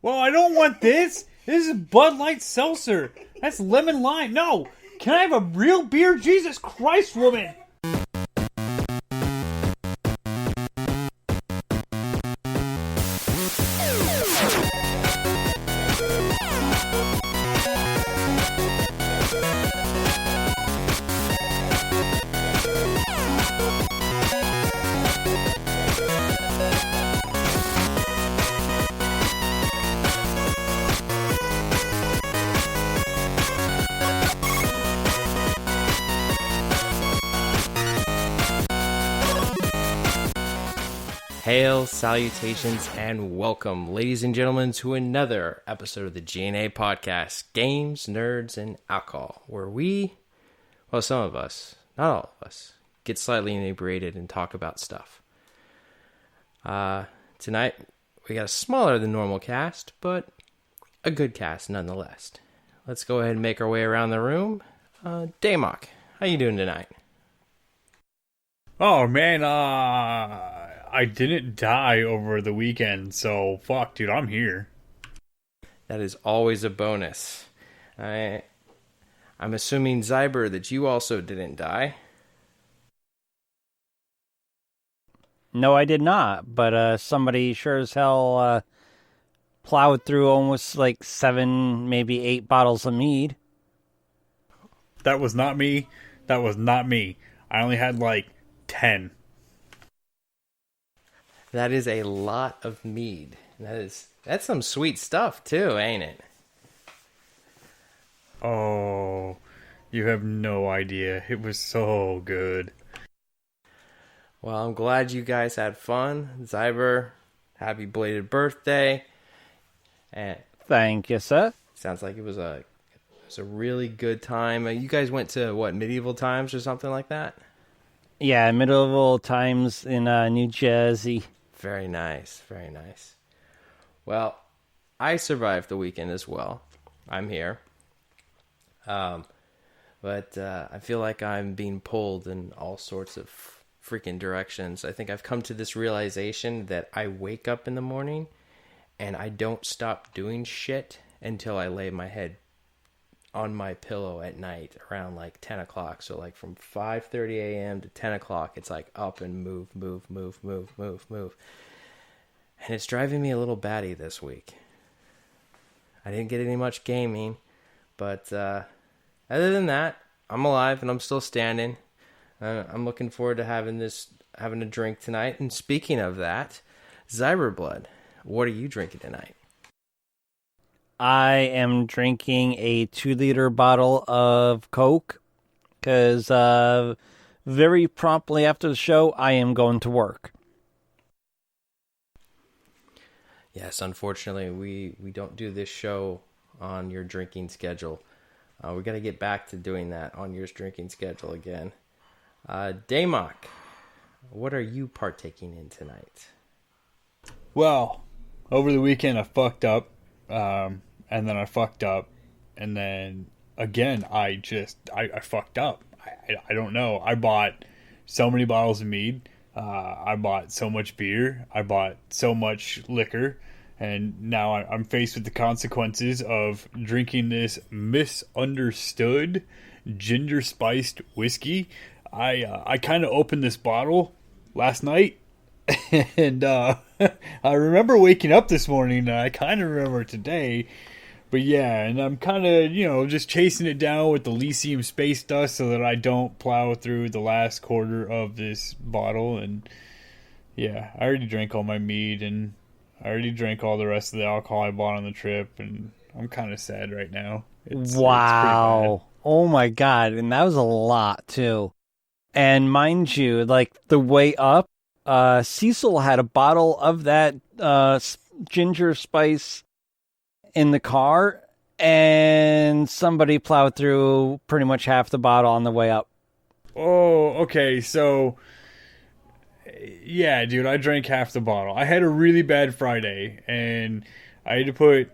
Well, I don't want this. This is Bud Light Seltzer. That's lemon lime. No. Can I have a real beer? Jesus Christ, woman. Hail, salutations, and welcome, ladies and gentlemen, to another episode of the G.N.A podcast, Games, Nerds, and Alcohol, where we, well, some of us, not all of us, get slightly inebriated and talk about stuff. Tonight, we got a smaller than normal cast, but a good cast nonetheless. Let's go ahead and make our way around the room. Damok, how you doing tonight? Oh, man, I didn't die over the weekend, so fuck, dude, I'm here. That is always a bonus. I'm assuming, Zyber, that you also didn't die. No, I did not, but somebody sure as hell plowed through almost like 7, maybe 8 bottles of mead. That was not me. That was not me. I only had like 10. That is a lot of mead. That's some sweet stuff too, ain't it? Oh, you have no idea. It was so good. Well, I'm glad you guys had fun. Zyber, happy belated birthday. And Thank you, sir. sounds like it was a really good time. You guys went to what, medieval times or something like that? Yeah, medieval times in New Jersey. Very nice, very nice. Well, I survived the weekend as well. I'm here. But I feel like I'm being pulled in all sorts of freaking directions. I think I've come to this realization that I wake up in the morning and I don't stop doing shit until I lay my head on my pillow at night around like 10 o'clock. So like from 5:30 a.m. to 10 o'clock, it's like up and move. And it's driving me a little batty this week. I didn't get any much gaming, but other than that, I'm alive and I'm still standing. I'm looking forward to having a drink tonight. And speaking of that, Zyberblood, what are you drinking tonight? I am drinking a 2-liter bottle of Coke because very promptly after the show, I am going to work. Yes, unfortunately, we don't do this show on your drinking schedule. We got to get back to doing that on your drinking schedule again. Damok, what are you partaking in tonight? Well, over the weekend I fucked up, and then I fucked up, and then again I fucked up. I don't know. I bought so many bottles of mead. I bought so much beer. I bought so much liquor. And now I'm faced with the consequences of drinking this misunderstood ginger spiced whiskey. I kind of opened this bottle last night, and I remember waking up this morning, and I kind of remember today. But yeah, and I'm kind of, just chasing it down with the Elysium space dust so that I don't plow through the last quarter of this bottle. And yeah, I already drank all my mead, and I already drank all the rest of the alcohol I bought on the trip, and I'm kind of sad right now. Wow. Oh my God. And that was a lot too. And mind you, like the way up, Cecil had a bottle of that ginger spice in the car, and somebody plowed through pretty much half the bottle on the way up. Oh, okay. So, yeah, dude, I drank half the bottle. I had a really bad Friday, and I had to put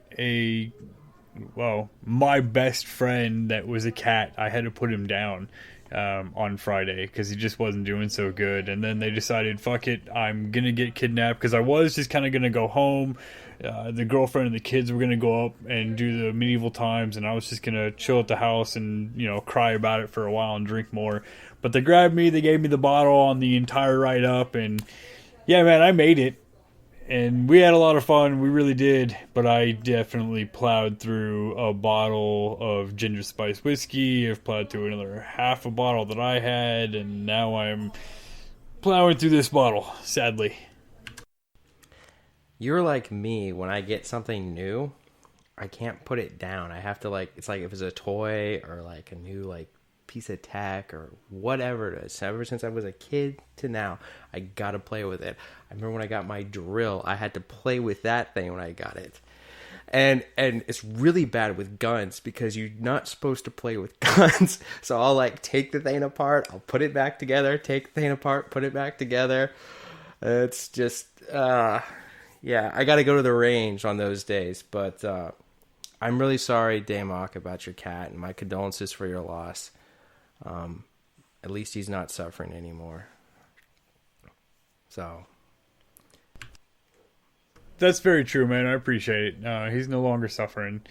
my best friend that was a cat, I had to put him down. on Friday because he just wasn't doing so good. And then they decided, fuck it, I'm going to get kidnapped because I was just kind of going to go home. The girlfriend and the kids were going to go up and do the medieval times, and I was just going to chill at the house and, cry about it for a while and drink more. But they grabbed me, they gave me the bottle on the entire ride up, and yeah, man, I made it. And we had a lot of fun, we really did, but I definitely plowed through a bottle of ginger spice whiskey. I've plowed through another half a bottle that I had, and now I'm plowing through this bottle, sadly. You're like me. When I get something new, I can't put it down. I have to, it's like if it's a toy or like a new piece of tech or whatever it is. Ever since I was a kid to now, I gotta play with it. I remember when I got my drill, I had to play with that thing when I got it. And it's really bad with guns because you're not supposed to play with guns. So I'll take the thing apart, I'll put it back together, take the thing apart, put it back together. It's just, yeah, I gotta go to the range on those days. But I'm really sorry, Damok, about your cat, and my condolences for your loss. At least he's not suffering anymore. So that's very true, man. I appreciate it. He's no longer suffering.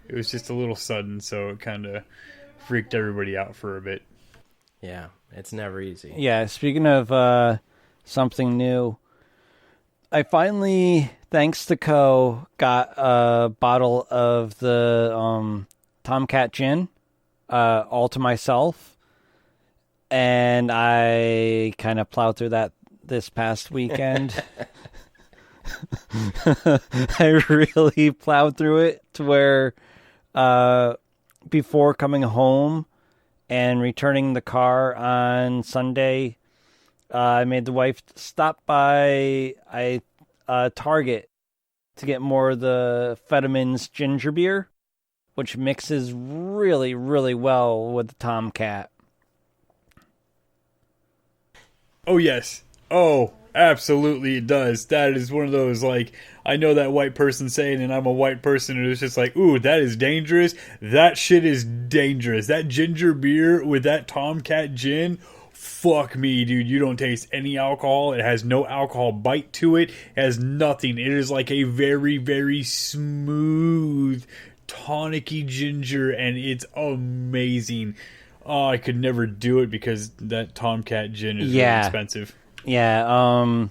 It was just a little sudden, so it kind of freaked everybody out for a bit. Yeah, it's never easy. Yeah, speaking of something new, I finally, thanks to Co, got a bottle of the Tomcat gin all to myself. And I kind of plowed through that this past weekend. I really plowed through it to where before coming home and returning the car on Sunday, I made the wife stop by Target to get more of the Fetterman's ginger beer, which mixes really, really well with the Tomcat. Oh, yes. Oh, absolutely it does. That is one of those, I know that white person saying, and I'm a white person, and it's just ooh, that is dangerous. That shit is dangerous. That ginger beer with that Tomcat gin, fuck me, dude. You don't taste any alcohol. It has no alcohol bite to it. It has nothing. It is like a very, very smooth, tonic-y ginger, and it's amazing. Oh, I could never do it because that Tomcat gin is really expensive. Yeah,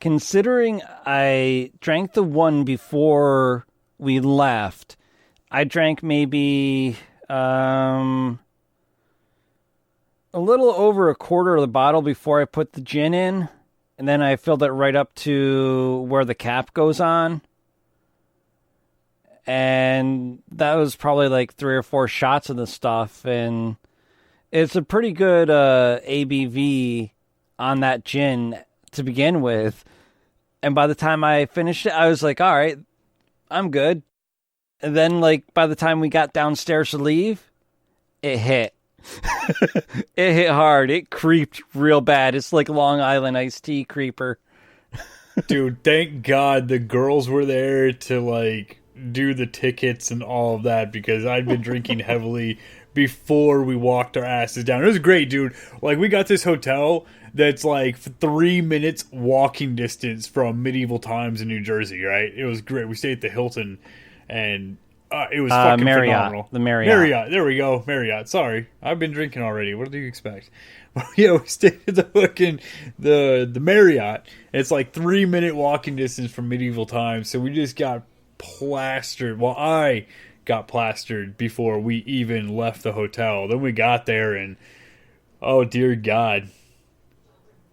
considering I drank the one before we left, I drank maybe a little over a quarter of the bottle before I put the gin in, and then I filled it right up to where the cap goes on. And that was probably 3 or 4 shots of the stuff, and it's a pretty good ABV on that gin to begin with. And by the time I finished it, I was like, all right, I'm good. And then, by the time we got downstairs to leave, it hit. It hit hard. It creeped real bad. It's like Long Island iced tea creeper. Dude, thank God the girls were there to, do the tickets and all of that, because I'd been drinking heavily before we walked our asses down. It was great, dude. We got this hotel that's 3 minutes walking distance from medieval times in New Jersey, right? It was great. We stayed at the Hilton, and it was fucking Marriott. phenomenal. The Marriott. There we go. Marriott. Sorry. I've been drinking already. What do you expect? Yeah, we stayed at the fucking the Marriott. It's 3 minute walking distance from medieval times, so we just got plastered. Well, I got plastered before we even left the hotel. Then we got there, and oh dear God,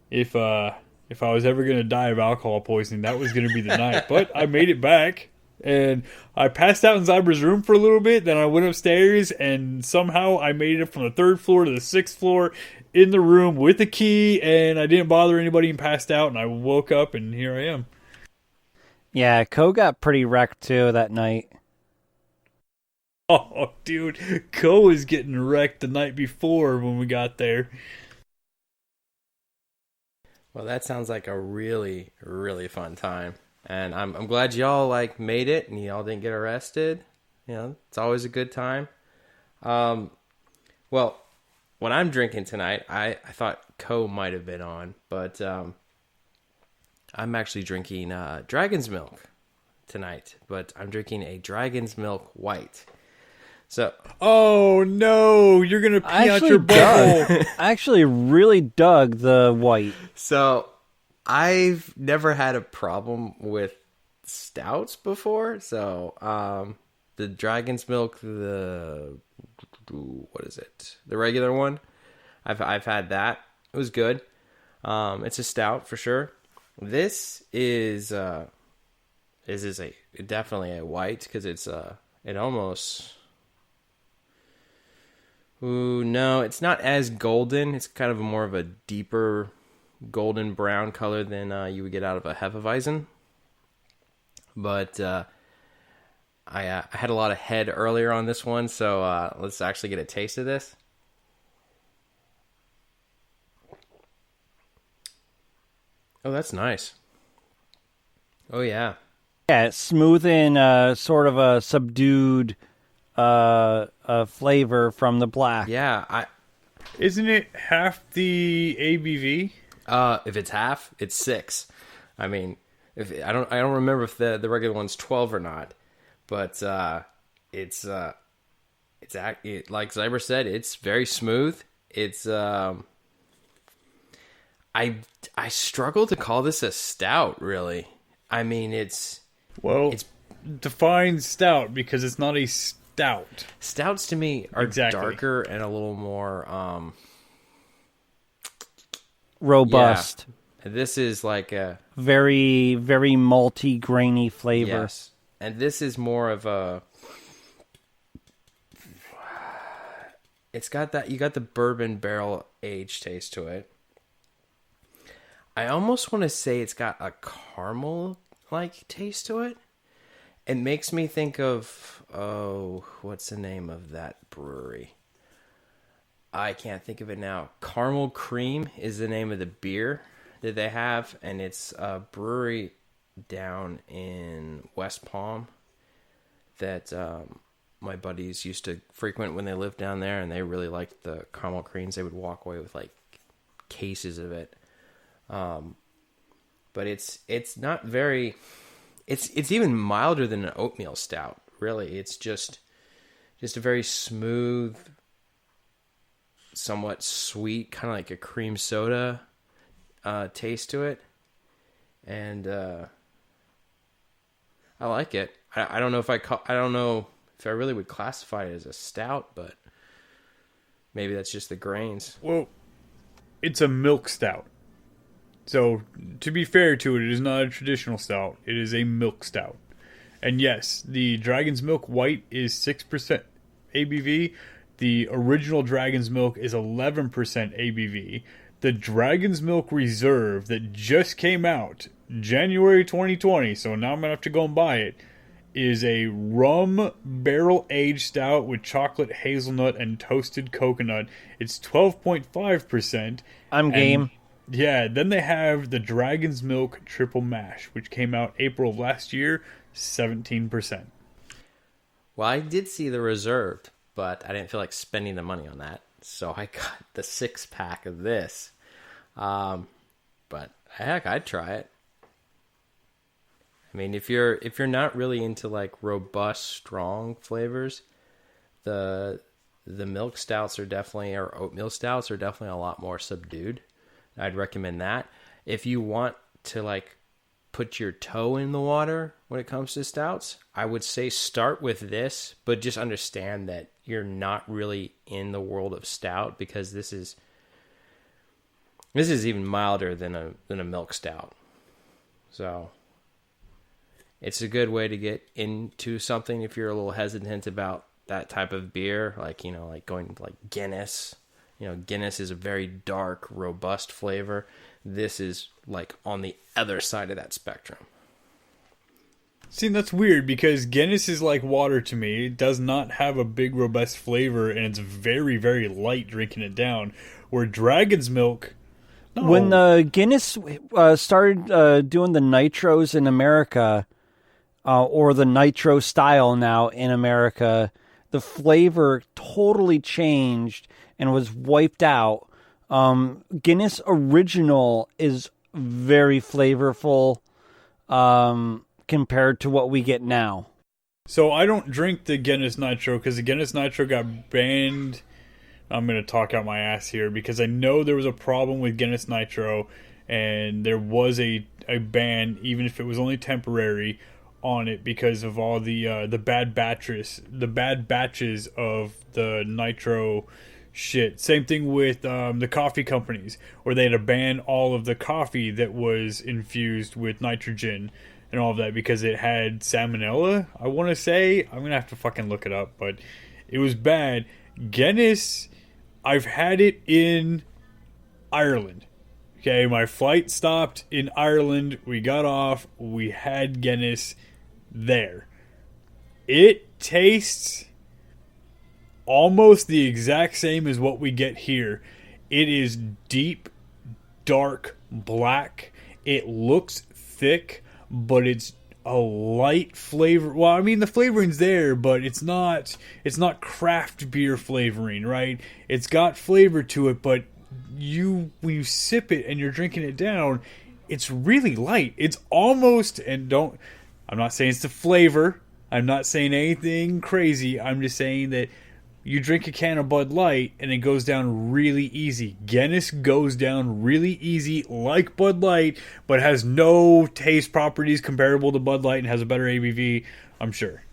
if I was ever gonna die of alcohol poisoning, that was gonna be the night. But I made it back, and I passed out in Zyber's room for a little bit. Then I went upstairs, and somehow I made it from the 3rd floor to the 6th floor in the room with the key, and I didn't bother anybody and passed out. And I woke up, and here I am. Yeah, Co got pretty wrecked too that night. Oh, dude, Co was getting wrecked the night before when we got there. Well, that sounds like a really, really fun time. And I'm glad y'all made it and y'all didn't get arrested. It's always a good time. Well, what I'm drinking tonight, I thought Co might have been on, but I'm actually drinking Dragon's Milk tonight. But I'm drinking a Dragon's Milk White. So, oh no, you're gonna pee out your butthole. I actually really dug the white. So, I've never had a problem with stouts before. So, the Dragon's Milk, what is it? The regular one. I've had that. It was good. It's a stout for sure. This is definitely a white because it almost. Ooh, no, it's not as golden. It's kind of more of a deeper golden brown color than you would get out of a Hefeweizen. But I had a lot of head earlier on this one, so let's actually get a taste of this. Oh, that's nice. Oh, yeah. Yeah, it's smooth and sort of a subdued flavor from the black. Yeah, Isn't it half the ABV? If it's half, it's 6. I mean, if I don't remember if the regular one's 12 or not, but it's like Zyber said, it's very smooth. It's I struggle to call this a stout, really. I mean, it's define stout because it's not a stout. Stouts to me are darker and a little more robust. Yeah. This is like a very, very malty, grainy flavor. Yes. And this is more of a. It's got that. You got the bourbon barrel aged taste to it. I almost want to say it's got a caramel-like taste to it. It makes me think of, what's the name of that brewery? I can't think of it now. Caramel Cream is the name of the beer that they have, and it's a brewery down in West Palm that my buddies used to frequent when they lived down there, and they really liked the caramel creams. They would walk away with, like, cases of it. But it's not very... It's even milder than an oatmeal stout, really. It's just a very smooth, somewhat sweet, kind of like a cream soda taste to it. And I like it. I don't know if I don't know if I really would classify it as a stout, but maybe that's just the grains. Well, it's a milk stout. So, to be fair to it, it is not a traditional stout. It is a milk stout. And yes, the Dragon's Milk White is 6% ABV. The original Dragon's Milk is 11% ABV. The Dragon's Milk Reserve that just came out January 2020, so now I'm going to have to go and buy it, is a rum barrel-aged stout with chocolate, hazelnut, and toasted coconut. It's 12.5%. I'm game. Yeah, then they have the Dragon's Milk Triple Mash, which came out April of last year, 17%. Well, I did see the Reserved, but I didn't feel like spending the money on that, so I got the 6-pack of this. But heck, I'd try it. I mean, if you're not really into like robust, strong flavors, the milk stouts are definitely, or oatmeal stouts are definitely a lot more subdued. I'd recommend that. If you want to like put your toe in the water when it comes to stouts, I would say start with this, but just understand that you're not really in the world of stout because this is even milder than a milk stout. So it's a good way to get into something if you're a little hesitant about that type of beer, like, you know, like going like Guinness. You know, Guinness is a very dark, robust flavor. This is like on the other side of that spectrum. See, that's weird because Guinness is like water to me. It does not have a big, robust flavor, and it's very, very light drinking it down. Where Dragon's Milk... No. When Guinness started doing the nitros in America, or the nitro style now in America, the flavor totally changed and was wiped out. Guinness Original is very flavorful compared to what we get now. So I don't drink the Guinness Nitro because the Guinness Nitro got banned. I'm going to talk out my ass here because I know there was a problem with Guinness Nitro and there was a ban, even if it was only temporary, on it because of all the bad batches of the Nitro shit. Same thing with the coffee companies, where they had to ban all of the coffee that was infused with nitrogen and all of that because it had salmonella, I want to say. I'm going to have to fucking look it up, but it was bad. Guinness, I've had it in Ireland. Okay, my flight stopped in Ireland. We got off. We had Guinness there. It tastes almost the exact same as what we get here. It is deep, dark black. It looks thick, but it's a light flavor. Well, I mean, the flavoring's there, but it's not craft beer flavoring, right? It's got flavor to it, but when you sip it and you're drinking it down, it's really light. It's almost, I'm not saying it's the flavor. I'm not saying anything crazy. I'm just saying that you drink a can of Bud Light and it goes down really easy. Guinness goes down really easy like Bud Light, but has no taste properties comparable to Bud Light and has a better ABV, I'm sure.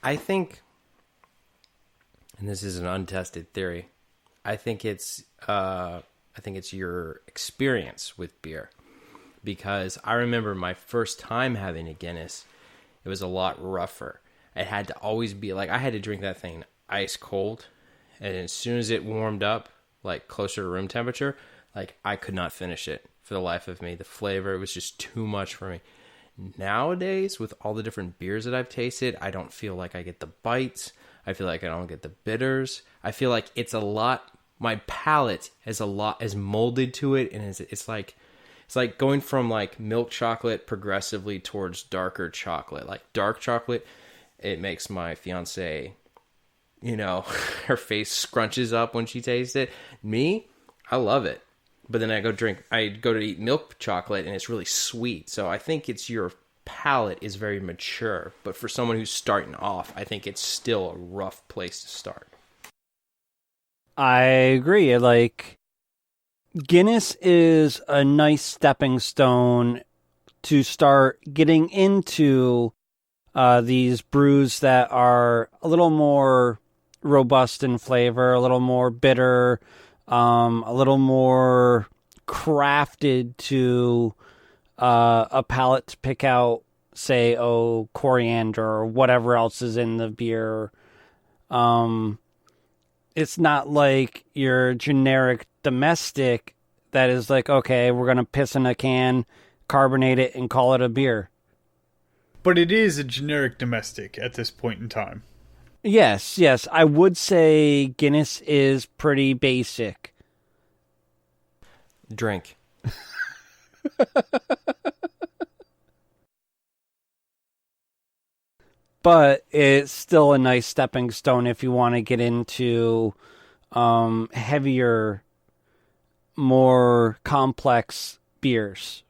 I think, and this is an untested theory, I think it's your experience with beer. Because I remember my first time having a Guinness, it was a lot rougher. It had to always be, like, I had to drink that thing ice cold. And as soon as it warmed up, like, closer to room temperature, like, I could not finish it for the life of me. The flavor, it was just too much for me. Nowadays, with all the different beers that I've tasted, I don't feel like I get the bites. I feel like I don't get the bitters. I feel like it's a lot, my palate is molded to it, and it's like going from like milk chocolate progressively towards darker chocolate. Like dark chocolate, it makes my fiance, her face scrunches up when she tastes it. Me, I love it. But then I go to eat milk chocolate and it's really sweet. So I think it's your palate is very mature. But for someone who's starting off, I think it's still a rough place to start. I agree. Like, Guinness is a nice stepping stone to start getting into these brews that are a little more robust in flavor, a little more bitter, a little more crafted to a palate to pick out, say, coriander or whatever else is in the beer. It's not like your generic domestic that is like, okay, we're going to piss in a can, carbonate it, and call it a beer. But it is a generic domestic at this point in time. Yes. I would say Guinness is pretty basic. Drink. But it's still a nice stepping stone if you want to get into heavier, more complex beers.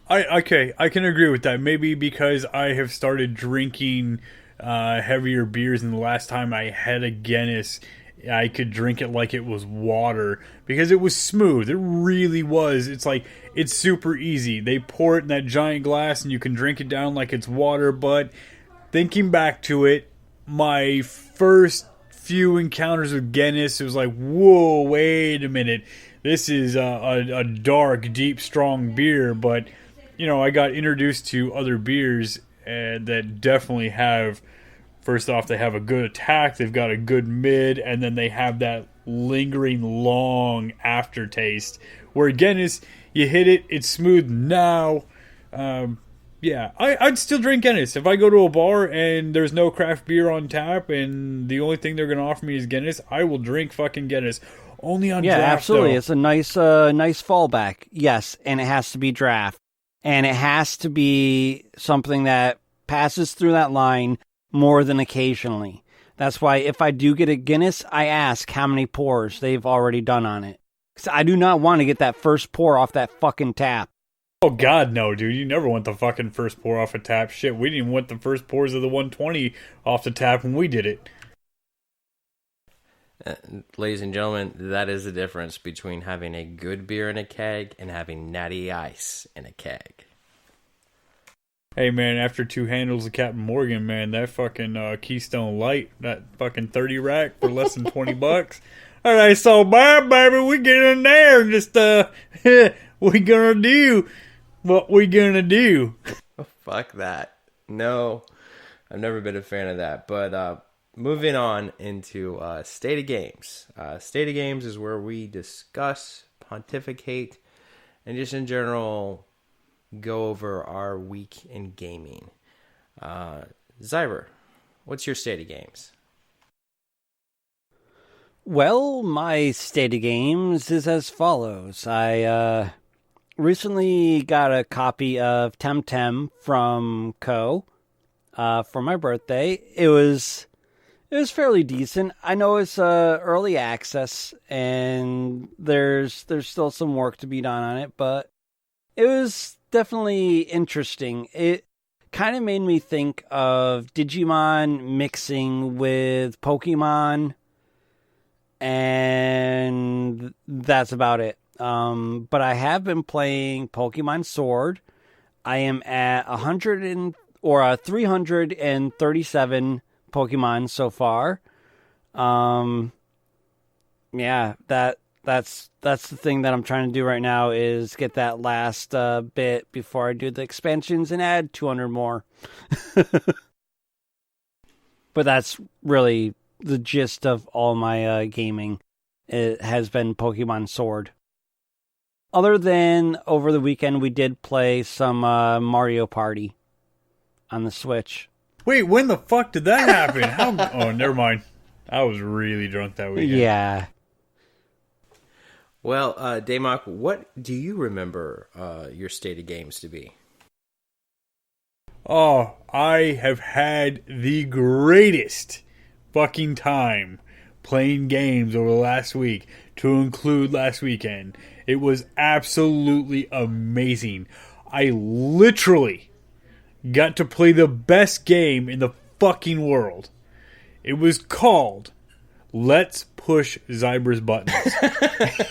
I can agree with that. Maybe because I have started drinking heavier beers, and the last time I had a Guinness, I could drink it like it was water because it was smooth. It really was. It's like, it's super easy. They pour it in that giant glass and you can drink it down like it's water. But thinking back to it, my first few encounters with Guinness, it was like, whoa, wait a minute. This is a dark, deep, strong beer. But, I got introduced to other beers that definitely have, first off, they have a good attack, they've got a good mid, and then they have that lingering long aftertaste. Where Guinness, you hit it, it's smooth now. Yeah, I'd still drink Guinness. If I go to a bar and there's no craft beer on tap and the only thing they're going to offer me is Guinness, I will drink fucking Guinness. Only on draft, absolutely. though. It's a nice fallback. Yes, and it has to be draft. And it has to be something that passes through that line more than occasionally. That's why if I do get a Guinness, I ask how many pours they've already done on it. Because I do not want to get that first pour off that fucking tap. Oh, God, no, dude. You never want the fucking first pour off a tap. Shit, we didn't even want the first pours of the 120 off the tap when we did it. Ladies and gentlemen, that is the difference between having a good beer in a keg and having natty ice in a keg. Hey, man, after 2 handles of Captain Morgan, man, that fucking Keystone Light, that fucking 30 rack for less than $20. All right, so bye, baby. We get in there and just, we gonna do what we gonna do. Fuck that. No, I've never been a fan of that. But moving on into State of Games. State of Games is where we discuss, pontificate, and just in general go over our week in gaming. Zyber, what's your State of Games? Well, my State of Games is as follows. I recently got a copy of Temtem from Co. For my birthday. It was fairly decent. I know it's early access and there's still some work to be done on it, but it was definitely interesting. It kind of made me think of Digimon mixing with Pokemon, and that's about it. But I have been playing Pokemon Sword. I am at 337 Pokemon so far. Yeah, that's the thing that I'm trying to do right now is get that last bit before I do the expansions and add 200 more. But that's really the gist of all my gaming. It has been Pokemon Sword. Other than over the weekend, we did play some Mario Party on the Switch. Wait, when the fuck did that happen? Oh, never mind. I was really drunk that weekend. Yeah. Well, Daymok, what do you remember your State of Games to be? Oh, I have had the greatest fucking time playing games over the last week, to include last weekend. It was absolutely amazing. I literally got to play the best game in the fucking world. It was called Let's Push Zyber's Buttons.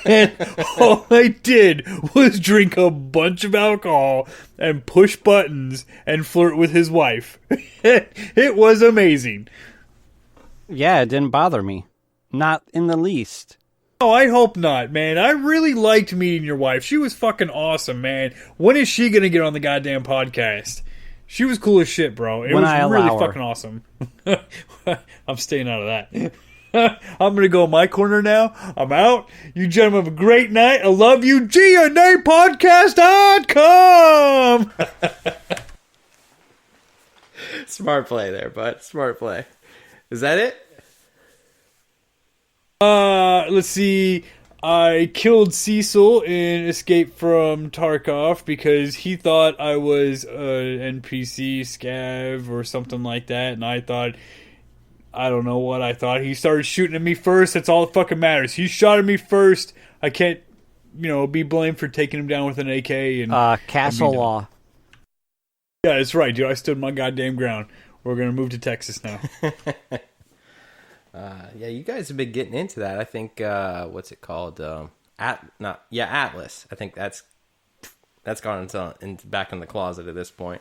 And all I did was drink a bunch of alcohol and push buttons and flirt with his wife. It was amazing. Yeah, it didn't bother me. Not in the least. Oh, I hope not, man. I really liked meeting your wife. She was fucking awesome, man. When is she gonna get on the goddamn podcast? She was cool as shit, bro. It was really fucking awesome. I'm staying out of that. I'm going to go in my corner now. I'm out. You gentlemen have a great night. I love you. G.N.A. Podcast.com. Smart play there, bud. Smart play. Is that it? Let's see. I killed Cecil and escaped from Tarkov because he thought I was an NPC scav or something like that, and I thought, I don't know what I thought. He started shooting at me first. That's all that fucking matters. He shot at me first. I can't, be blamed for taking him down with an AK. And Castle Law. Yeah, that's right, dude. I stood my goddamn ground. We're gonna move to Texas now. Yeah, you guys have been getting into that. I think what's it called? Atlas. I think that's gone back in the closet at this point.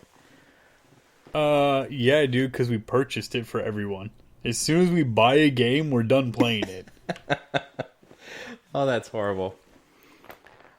Yeah, dude, because we purchased it for everyone. As soon as we buy a game, we're done playing it. Oh, that's horrible.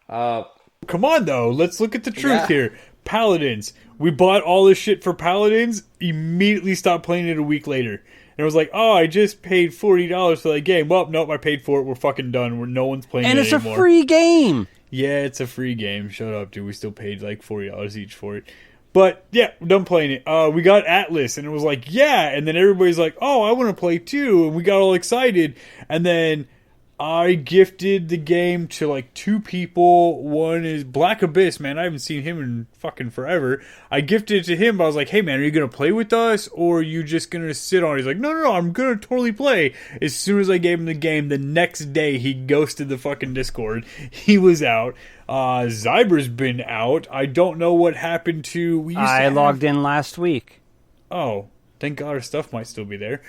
Come on, though. Let's look at the truth here. Paladins. We bought all this shit for Paladins, immediately stopped playing it a week later. And it was like, oh, I just paid $40 for that game. Well, nope, I paid for it. We're fucking done. No one's playing it anymore. And it's a free game. Yeah, it's a free game. Shut up, dude. We still paid like $40 each for it. But, yeah, we're done playing it. We got Atlas, and it was like, yeah. And then everybody's like, oh, I want to play too. And we got all excited. And then I gifted the game to like two people. One is Black Abyss, man. I haven't seen him in fucking forever. I gifted it to him, but I was like, hey man, are you going to play with us or are you just going to sit on it? He's like, no, I'm going to totally play. As soon as I gave him the game, the next day he ghosted the fucking Discord. He was out. Zyber's been out. I don't know what happened to... I logged in last week. Oh, thank God our stuff might still be there.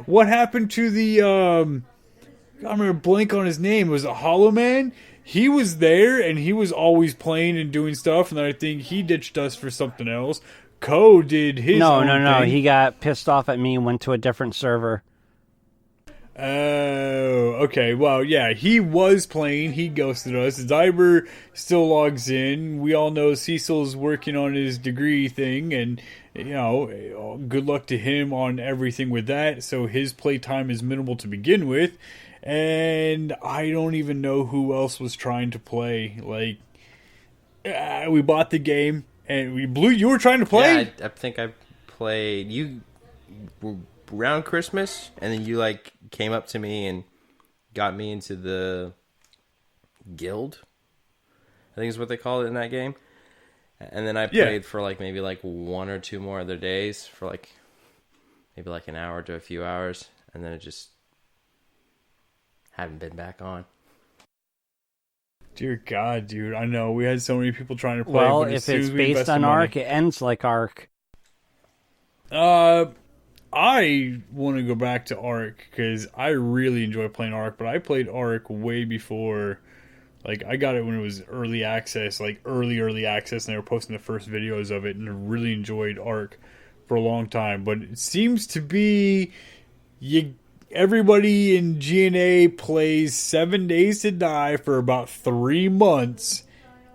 What happened to the, I'm gonna blank on his name. Was it Hollow Man? He was there, and he was always playing and doing stuff, and then I think he ditched us for something else. Ko did his own thing. He got pissed off at me and went to a different server. Oh, okay. Well, yeah, he was playing. He ghosted us. Zyber still logs in. We all know Cecil's working on his degree thing, and, you know, good luck to him on everything with that. So his playtime is minimal to begin with. And I don't even know who else was trying to play. Like, we bought the game, and you were trying to play? Yeah, I think I played... You were around Christmas, and then you, like, came up to me and got me into the guild, I think is what they call it in that game. And then I played for like maybe like one or two more other days for like maybe like an hour to a few hours, and then it just haven't been back on. Dear God, dude, I know we had so many people trying to play. Well, but if it's based on Ark, it ends like Ark. I want to go back to Ark because I really enjoy playing Ark, but I played Ark way before. Like, I got it when it was early access, like early access, and they were posting the first videos of it, and I really enjoyed Ark for a long time. But it seems to be everybody in G.N.A. plays 7 Days to Die for about 3 months.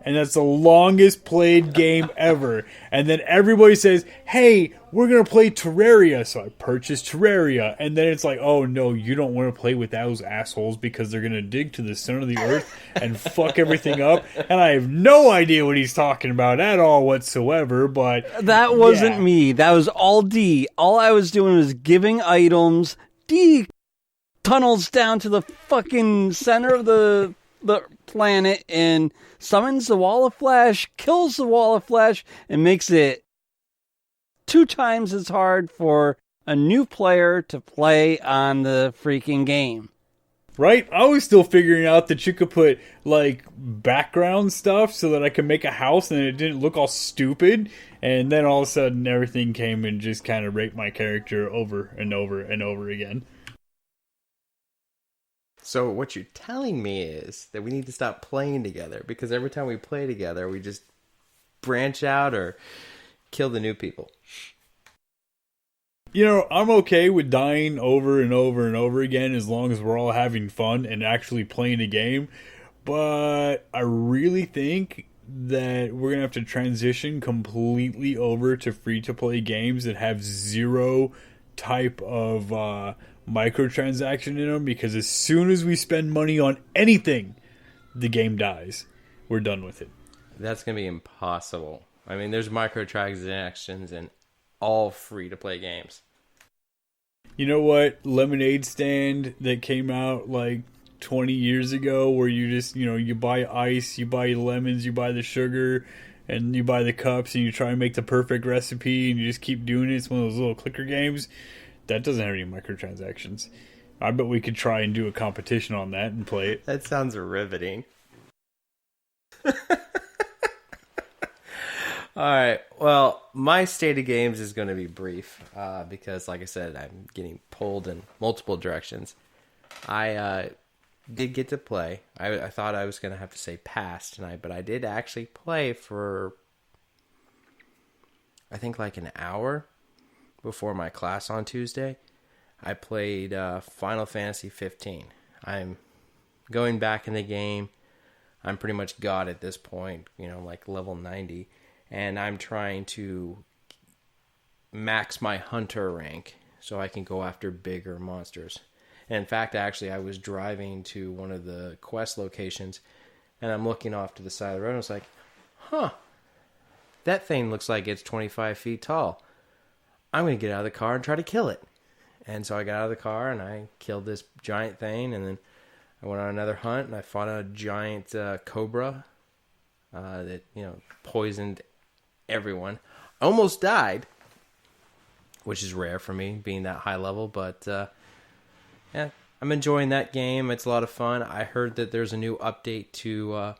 And that's the longest played game ever. And then everybody says, hey, we're going to play Terraria. So I purchased Terraria. And then it's like, oh, no, you don't want to play with those assholes because they're going to dig to the center of the earth and fuck everything up. And I have no idea what he's talking about at all whatsoever. But that wasn't me. That was all D. All I was doing was giving items. D tunnels down to the fucking center of the planet and summons the wall of flesh, kills the wall of flesh, and makes it 2 times as hard for a new player to play on the freaking game. Right? I was still figuring out that you could put, like, background stuff so that I could make a house and it didn't look all stupid. And then all of a sudden everything came and just kind of raped my character over and over and over again. So what you're telling me is that we need to stop playing together, because every time we play together, we just branch out or kill the new people. You know, I'm okay with dying over and over and over again as long as we're all having fun and actually playing a game. But I really think that we're going to have to transition completely over to free-to-play games that have zero type of microtransaction in them, because as soon as we spend money on anything, the game dies. We're done with it. That's going to be impossible. I mean, there's microtransactions in all free-to-play games. You know what? Lemonade Stand that came out like 20 years ago, where you just, you know, you buy ice, you buy lemons, you buy the sugar, and you buy the cups, and you try and make the perfect recipe, and you just keep doing it. It's one of those little clicker games. That doesn't have any microtransactions. I bet we could try and do a competition on that and play it. That sounds riveting. Alright, well, my state of games is going to be brief, because, like I said, I'm getting pulled in multiple directions. I did get to play. I thought I was going to have to say pass tonight, but I did actually play for, I think, like an hour before my class on Tuesday. I played Final Fantasy 15. I'm going back in the game. I'm pretty much God at this point, you know, like level 90. And I'm trying to max my hunter rank so I can go after bigger monsters. And in fact, actually, I was driving to one of the quest locations, and I'm looking off to the side of the road, and I was like, huh, that thing looks like it's 25 feet tall. I'm going to get out of the car and try to kill it. And so I got out of the car and I killed this giant thing, and then I went on another hunt and I fought a giant cobra that, poisoned everyone. Almost died, which is rare for me being that high level, but yeah, I'm enjoying that game. It's a lot of fun. I heard that there's a new update to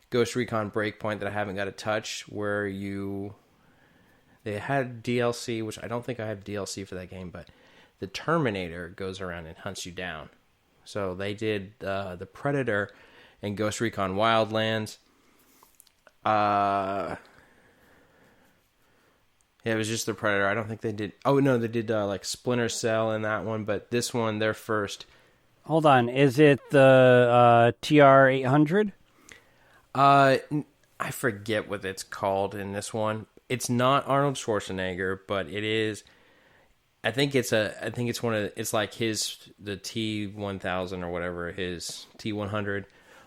Ghost Recon Breakpoint that I haven't got to touch, where they had DLC, which I don't think I have DLC for that game, but the Terminator goes around and hunts you down. So they did the Predator and Ghost Recon Wildlands. Yeah, it was just the Predator. I don't think they did. Oh no, they did like Splinter Cell in that one, but this one they're first. Hold on, is it the TR-800? I forget what it's called in this one. It's not Arnold Schwarzenegger, but it is. I think it's one of. It's like the T-1000 or whatever, his T-100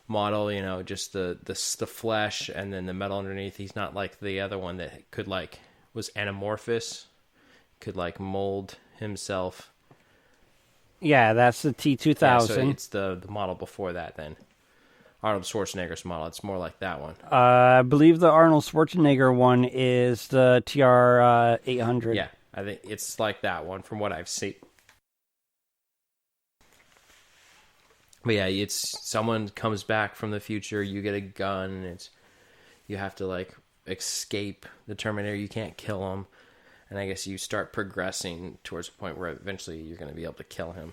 model. Just the flesh and then the metal underneath. He's not like the other one that could was anamorphous, could mold himself. Yeah, that's the T-2000. Yeah, so it's the model before that then. Arnold Schwarzenegger's model. It's more like that one. I believe the Arnold Schwarzenegger one is the TR-800. Yeah, I think it's like that one from what I've seen. But yeah, it's someone comes back from the future, you get a gun, and you have to escape the Terminator. You can't kill him. And I guess you start progressing towards a point where eventually you're going to be able to kill him.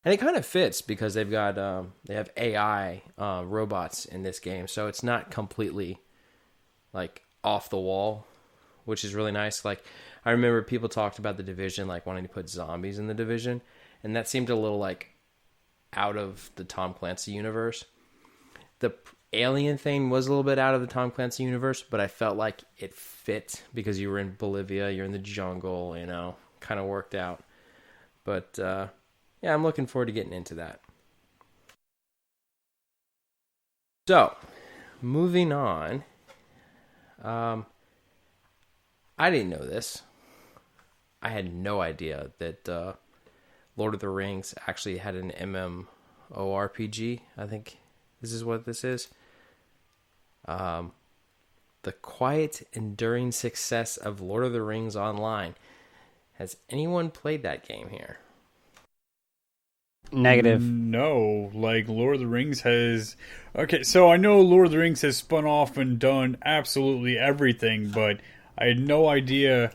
And it kind of fits because they have AI robots in this game, so it's not completely off the wall, which is really nice. I remember people talked about the Division wanting to put zombies in the Division, and that seemed a little out of the Tom Clancy universe. The alien thing was a little bit out of the Tom Clancy universe, but I felt like it fit because you were in Bolivia, you're in the jungle, kind of worked out. But yeah, I'm looking forward to getting into that. So, moving on. I didn't know this. I had no idea that Lord of the Rings actually had an MMORPG. I think this is what this is. The quiet, enduring success of Lord of the Rings Online. Has anyone played that game here? Negative. No, Lord of the Rings has... Okay, so I know Lord of the Rings has spun off and done absolutely everything, but I had no idea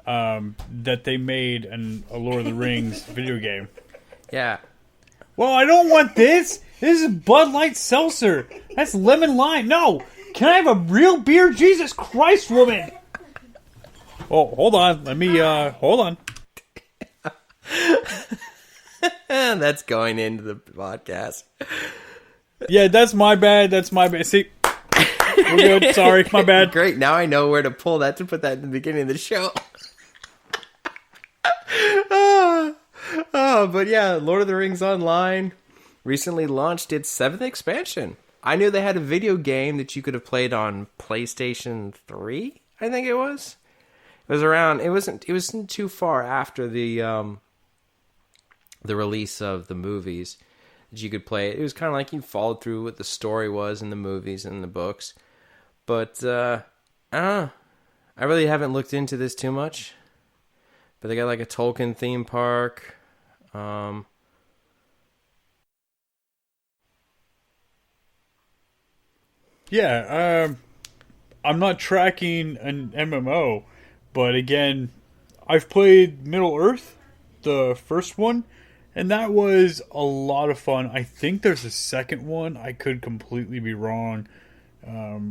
that they made a Lord of the Rings video game. Yeah. Well, I don't want this! This is Bud Light Seltzer! That's lemon lime! No! Can I have a real beer? Jesus Christ, woman! Oh, hold on. Let me, hold on. That's going into the podcast. Yeah, that's my bad. See, we're good. Sorry, my bad. Great. Now I know where to pull that to put that in the beginning of the show. But yeah, Lord of the Rings Online recently launched its 7th expansion. I knew they had a video game that you could have played on PlayStation 3, I think it was. It was around, it wasn't too far after the release of the movies that you could play it. It was kind of like you followed through what the story was in the movies and the books. But, I don't know. I really haven't looked into this too much. But they got a Tolkien theme park. Yeah, I'm not tracking an MMO, but again, I've played Middle Earth, the first one, and that was a lot of fun. I think there's a second one. I could completely be wrong.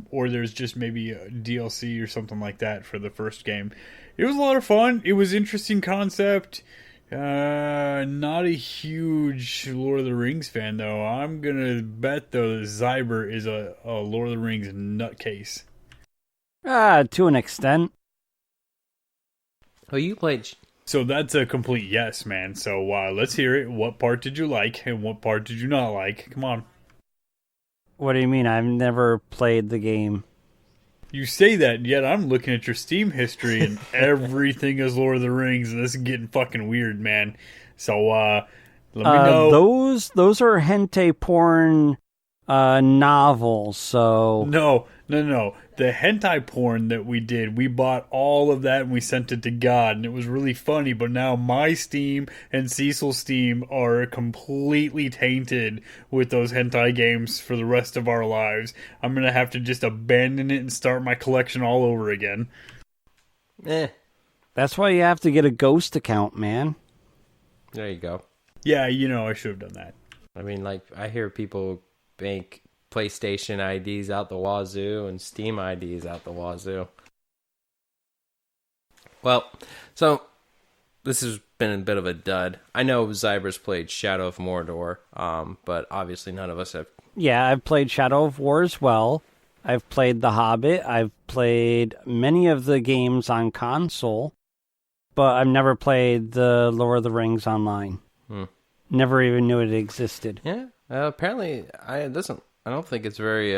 Or there's just maybe a DLC or something like that for the first game. It was a lot of fun. It was interesting concept. Not a huge Lord of the Rings fan, though. I'm gonna bet, though, that Zyber is a Lord of the Rings nutcase. To an extent. Oh, you played... So that's a complete yes, man. So let's hear it. What part did you like, and what part did you not like? Come on. What do you mean? I've never played the game. You say that, and yet I'm looking at your Steam history, and everything is Lord of the Rings, and this is getting fucking weird, man. So, let me know. Those are hentai porn novels. So No. The hentai porn that we did, we bought all of that and we sent it to God, and it was really funny. But now my Steam and Cecil's Steam are completely tainted with those hentai games for the rest of our lives. I'm gonna have to just abandon it and start my collection all over again. that's why you have to get a Ghost account, man. There you go. Yeah, I should have done that. I mean, like, I hear people make PlayStation IDs out the wazoo and Steam IDs out the wazoo. Well, so this has been a bit of a dud. I know Zybers played Shadow of Mordor, but obviously none of us have. Yeah, I've played Shadow of War as well. I've played The Hobbit. I've played many of the games on console, but I've never played the Lord of the Rings online. Never even knew it existed. Yeah, apparently I don't think it's very.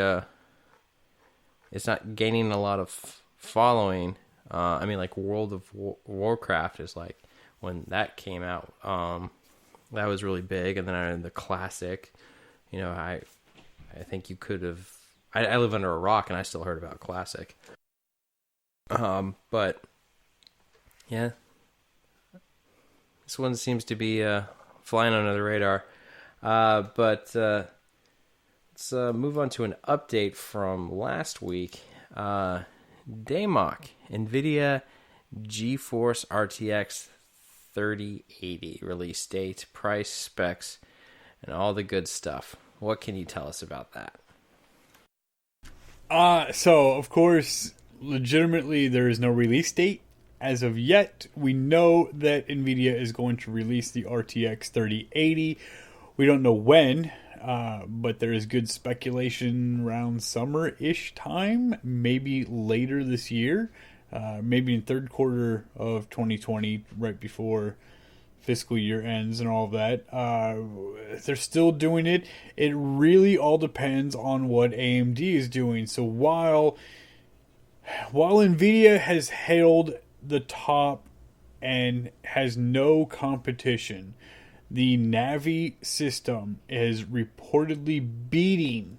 It's not gaining a lot of following. I mean, like World of Warcraft is like when that came out. That was really big, and then the classic. I think you could have. I live under a rock, and I still heard about classic. But yeah, this one seems to be flying under the radar. But let's move on to an update from last week. DayMock, NVIDIA GeForce RTX 3080 release date, price, specs, and all the good stuff. What can you tell us about that? So, of course, legitimately, there is no release date. As of yet, we know that NVIDIA is going to release the RTX 3080. We don't know when, but there is good speculation around summer-ish time, maybe later this year, maybe in third quarter of 2020, right before fiscal year ends and all of that. They're still doing it. It really all depends on what AMD is doing. So while NVIDIA has held the top and has no competition, the Navi system is reportedly beating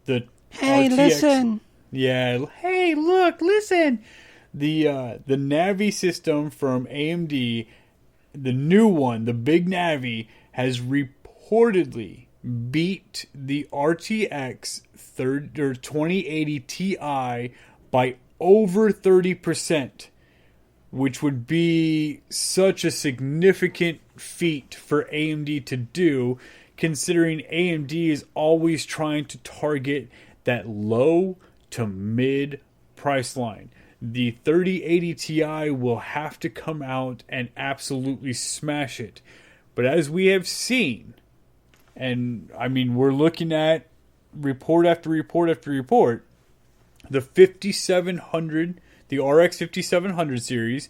the RTX. Listen. Yeah, hey, look, listen. The Navi system from AMD, the new one, the big Navi, has reportedly beat the RTX 2080 Ti by over 30%. Which would be such a significant feat for AMD to do, considering AMD is always trying to target that low to mid price line. The 3080 Ti will have to come out and absolutely smash it. But as we have seen, and I mean, we're looking at report after report after report, the 5700, the RX 5700 series,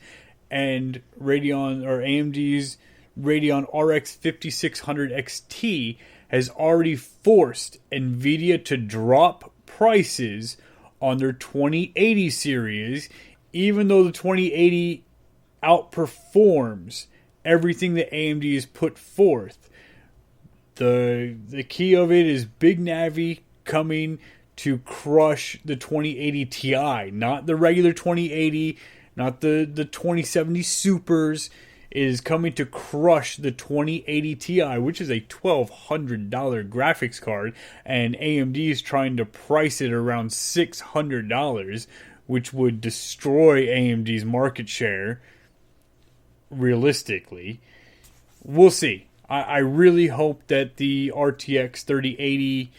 and Radeon or AMD's Radeon RX 5600 XT has already forced NVIDIA to drop prices on their 2080 series, even though the 2080 outperforms everything that AMD has put forth. The key of it is Big Navi coming to crush the 2080 Ti, not the regular 2080, not the 2070 Supers. It is coming to crush the 2080 Ti, which is a $1,200 graphics card, and AMD is trying to price it around $600, which would destroy AMD's market share, realistically. We'll see. I really hope that the RTX 3080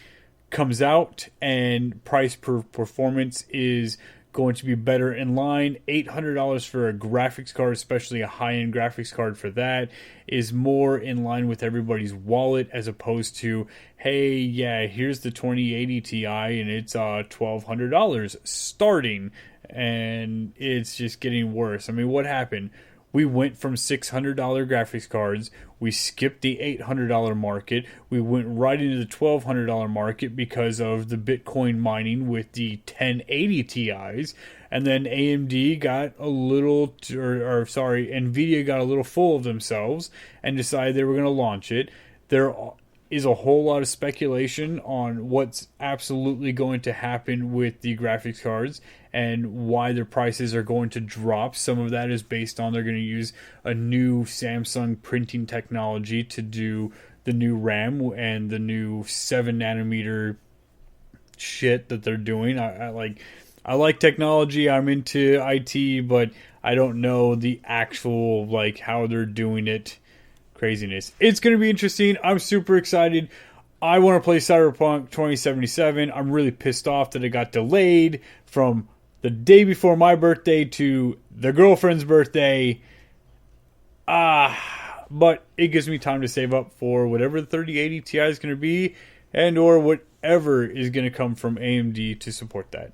comes out and price per performance is going to be better in line. $800 for a graphics card, especially a high-end graphics card for that, is more in line with everybody's wallet, as opposed to, hey, yeah, here's the 2080 Ti and it's $1,200 starting, and it's just getting worse. I mean, what happened? We went from $600 graphics cards. We skipped the $800 market. We went right into the $1,200 market because of the Bitcoin mining with the 1080 Ti's. And then AMD got a little, NVIDIA got a little full of themselves and decided they were going to launch it. There is a whole lot of speculation on what's absolutely going to happen with the graphics cards and why their prices are going to drop. Some of that is based on they're going to use a new Samsung printing technology to do the new RAM and the new 7 nanometer shit that they're doing. I like technology. I'm into IT, but I don't know the actual like how they're doing it. Craziness. It's going to be interesting. I'm super excited. I want to play Cyberpunk 2077. I'm really pissed off that it got delayed from the day before my birthday to the girlfriend's birthday. But it gives me time to save up for whatever the 3080 Ti is going to be and or whatever is going to come from AMD to support that.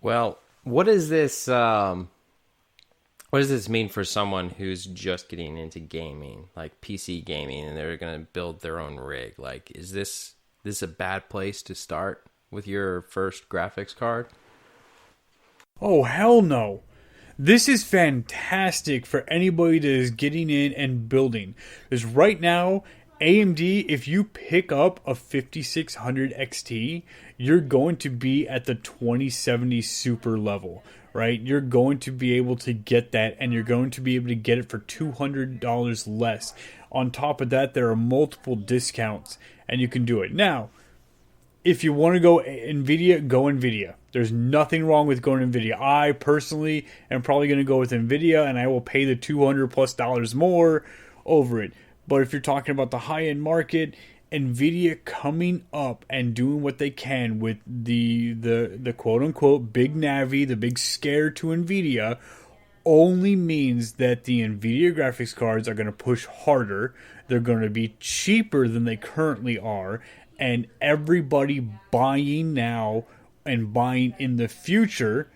Well, what does this mean for someone who's just getting into gaming, like PC gaming, and they're going to build their own rig? Like, is this a bad place to start with your first graphics card? Oh, hell no. This is fantastic for anybody that is getting in and building. Because right now, AMD, if you pick up a 5600 XT, you're going to be at the 2070 Super level, right? You're going to be able to get that, and you're going to be able to get it for $200 less. On top of that, there are multiple discounts, and you can do it. Now, if you want to go NVIDIA, go NVIDIA. There's nothing wrong with going NVIDIA. I personally am probably going to go with NVIDIA, and I will pay the $200+ more over it. But if you're talking about the high-end market, NVIDIA coming up and doing what they can with the quote-unquote big Navi, the big scare to NVIDIA, only means that the NVIDIA graphics cards are going to push harder. They're going to be cheaper than they currently are. And everybody buying now and buying in the future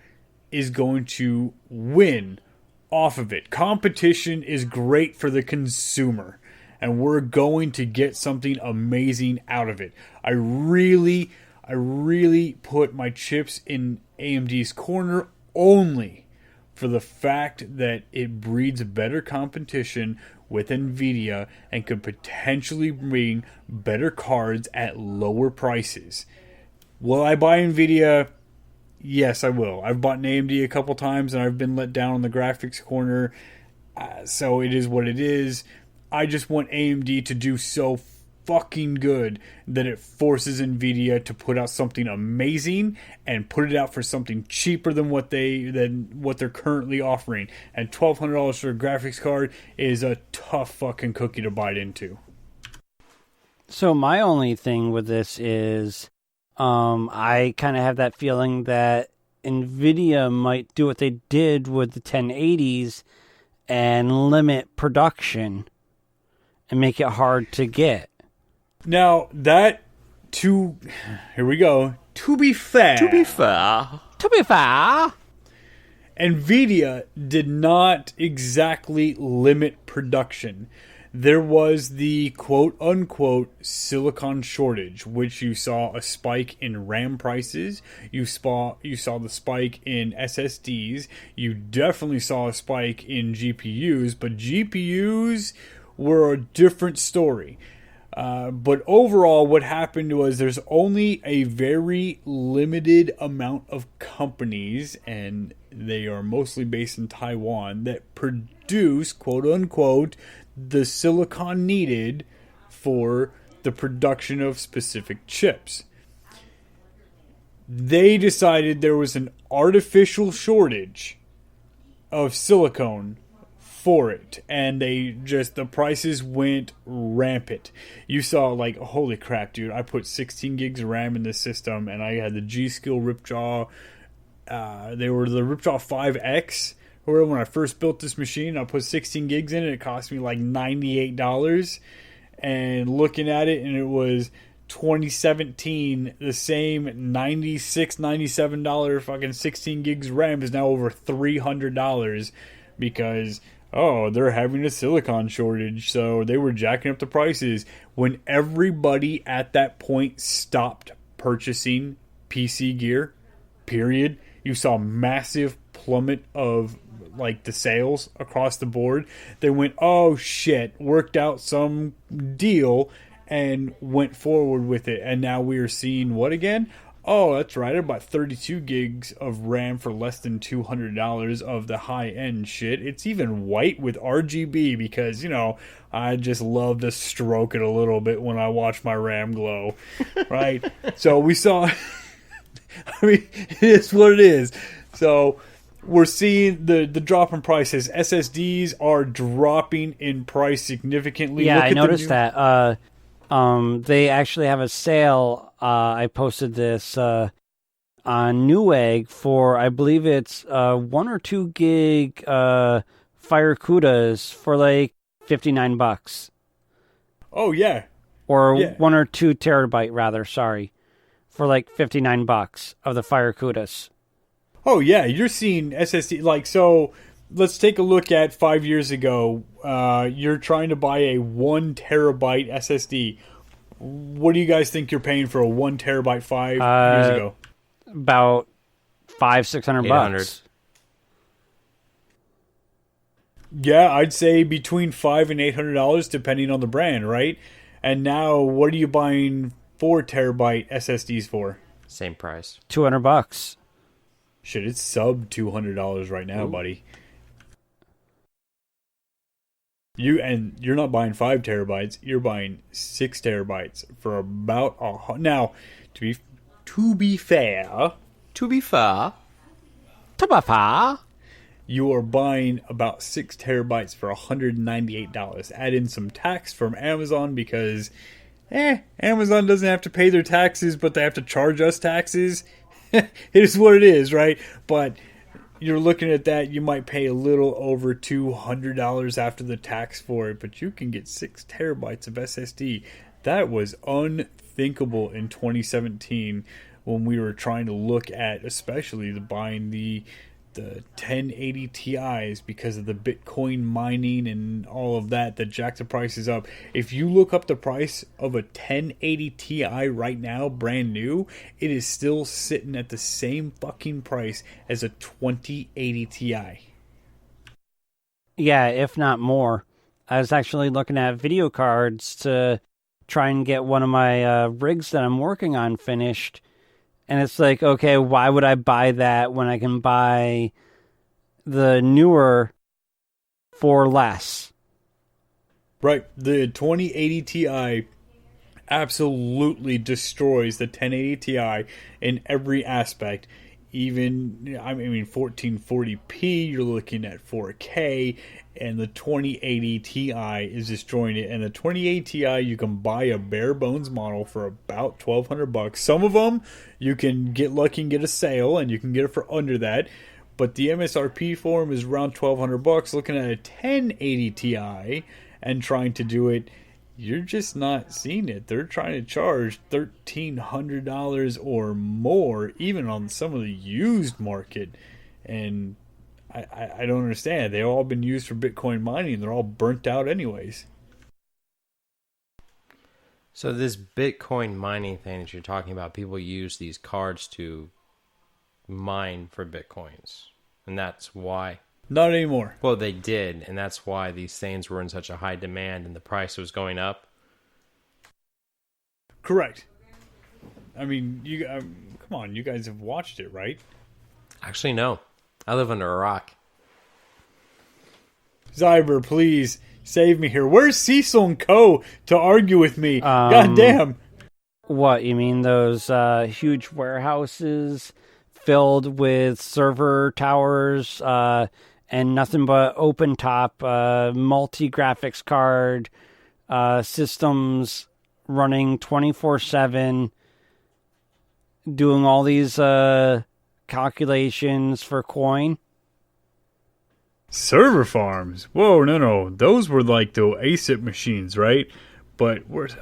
is going to win off of it. Competition is great for the consumer. And we're going to get something amazing out of it. I really put my chips in AMD's corner only for the fact that it breeds better competition with NVIDIA and could potentially bring better cards at lower prices. Will I buy NVIDIA? Yes, I will. I've bought an AMD a couple times and I've been let down on the graphics corner. So it is what it is. I just want AMD to do so fucking good that it forces NVIDIA to put out something amazing and put it out for something cheaper than what they're currently offering. And $1,200 for a graphics card is a tough fucking cookie to bite into. So my only thing with this is I kind of have that feeling that NVIDIA might do what they did with the 1080s and limit production and make it hard to get. Now, here we go. To be fair, NVIDIA did not exactly limit production. There was the quote-unquote silicon shortage, which you saw a spike in RAM prices. You saw the spike in SSDs. You definitely saw a spike in GPUs, but GPUs were a different story. But overall, what happened was there's only a very limited amount of companies, and they are mostly based in Taiwan, that produce, quote-unquote, the silicon needed for the production of specific chips. They decided there was an artificial shortage of silicone for it, and the prices went rampant. You saw, like, holy crap, dude, I put 16 gigs of RAM in this system, and I had the G.Skill Ripjaw. They were the Ripjaw 5X. Or when I first built this machine, I put 16 gigs in it. It cost me like $98. And looking at it, and it was 2017, the same $97 fucking 16 gigs RAM is now over $300 because, oh, they're having a silicon shortage, so they were jacking up the prices. When everybody at that point stopped purchasing PC gear, period, you saw massive plummet of like the sales across the board. They went, oh shit, worked out some deal and went forward with it. And now we are seeing what again? Oh, that's right, about 32 gigs of RAM for less than $200 of the high-end shit. It's even white with RGB because, you know, I just love to stroke it a little bit when I watch my RAM glow, right? So we saw... I mean, it is what it is. So we're seeing the drop in prices. SSDs are dropping in price significantly. Yeah, I noticed that. They actually have a sale. I posted this on Newegg for, I believe it's 1 or 2 gig Fire CUDAs for like $59. Oh yeah, or 1 or 2 terabyte rather. Sorry, for like $59 of the Fire CUDAs. Oh yeah, you're seeing SSD like so. Let's take a look at 5 years ago. You're trying to buy a 1 terabyte SSD. What do you guys think you're paying for a 1 terabyte 5 years ago? About $500-$600. Yeah, I'd say between $500 and $800 depending on the brand, right? And now, what are you buying 4 terabyte SSDs for? Same price. $200. Shit, it's sub $200 right now, buddy. You're not buying 5 terabytes. You're buying 6 terabytes for about now. To be fair, you are buying about 6 terabytes for $198. Add in some tax from Amazon because, Amazon doesn't have to pay their taxes, but they have to charge us taxes. It is what it is, right? But you're looking at that, you might pay a little over $200 after the tax for it, but you can get 6 terabytes of SSD. That was unthinkable in 2017 when we were trying to look at, especially buying the 1080 Ti's because of the Bitcoin mining and all of that jacked the prices up. If you look up the price of a 1080 Ti right now, brand new, it is still sitting at the same fucking price as a 2080 Ti. Yeah, if not more. I was actually looking at video cards to try and get one of my rigs that I'm working on finished. And it's like, okay, why would I buy that when I can buy the newer for less? Right. The 2080 Ti absolutely destroys the 1080 Ti in every aspect. Even, I mean, 1440p, you're looking at 4K, and the 2080 Ti is destroying it. And the 2080 Ti, you can buy a bare bones model for about $1,200. Some of them, you can get lucky and get a sale, and you can get it for under that. But the MSRP for them is around $1,200. Looking at a 1080 Ti and trying to do it, you're just not seeing it. They're trying to charge $1,300 or more, even on some of the used market. And I don't understand. They've all been used for Bitcoin mining. They're all burnt out anyways. So this Bitcoin mining thing that you're talking about, people use these cards to mine for Bitcoins. And that's why. Not anymore. Well, they did, and that's why these things were in such a high demand and the price was going up. Correct. I mean, come on, you guys have watched it, right? Actually, no. I live under a rock. Zyber, please save me here. Where's Cecil & Co. to argue with me? God damn. What, you mean those huge warehouses filled with server towers and nothing but open top, multi-graphics card systems running 24/7, doing all these calculations for coin? Server farms? Whoa, no. Those were like the ASIC machines, right? But where's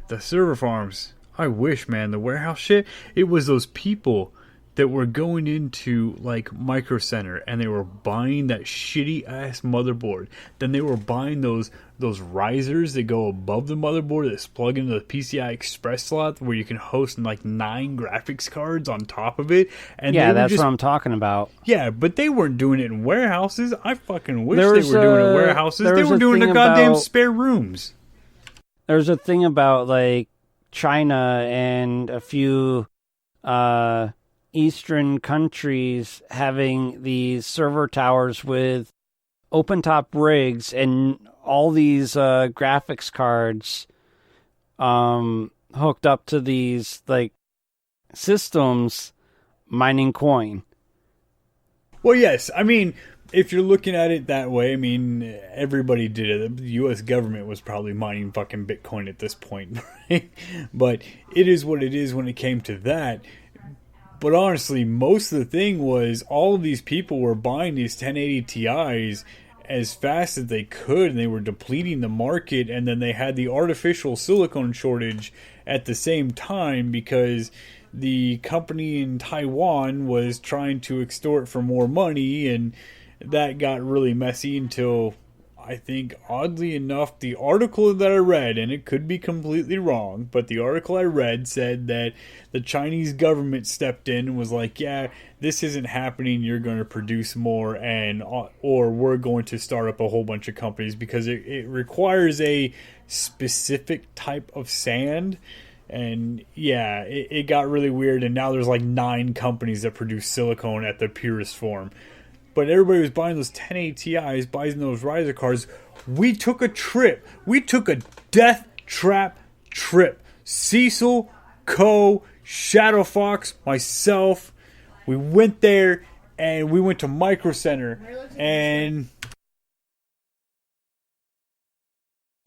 the server farms? I wish, man. The warehouse shit. It was those people that were going into like Micro Center and they were buying that shitty ass motherboard. Then they were buying those risers that go above the motherboard that's plug into the PCI Express slot where you can host like 9 graphics cards on top of it. And yeah, that's what I'm talking about. Yeah, but they weren't doing it in warehouses. I fucking wish they were doing it in warehouses. They were doing it in goddamn spare rooms. There's a thing about like China and a few Eastern countries having these server towers with open top rigs and all these graphics cards hooked up to these like systems mining coin. Well, yes. I mean, if you're looking at it that way, I mean, everybody did it. The U.S. government was probably mining fucking Bitcoin at this point, right? But it is what it is when it came to that. But honestly, most of the thing was all of these people were buying these 1080 Ti's as fast as they could, and they were depleting the market, and then they had the artificial silicon shortage at the same time because the company in Taiwan was trying to extort for more money, and that got really messy until, I think, oddly enough, the article that I read, and it could be completely wrong, but the article I read said that the Chinese government stepped in and was like, yeah, this isn't happening, you're going to produce more, and or we're going to start up a whole bunch of companies because it requires a specific type of sand. And yeah, it got really weird, and now there's like 9 companies that produce silicone at the purest form. But everybody was buying those 1080 Ti's, buying those riser cards. We took a trip. We took a death trap trip. Cecil, Co, Shadow Fox, myself. We went there and we went to Micro Center. And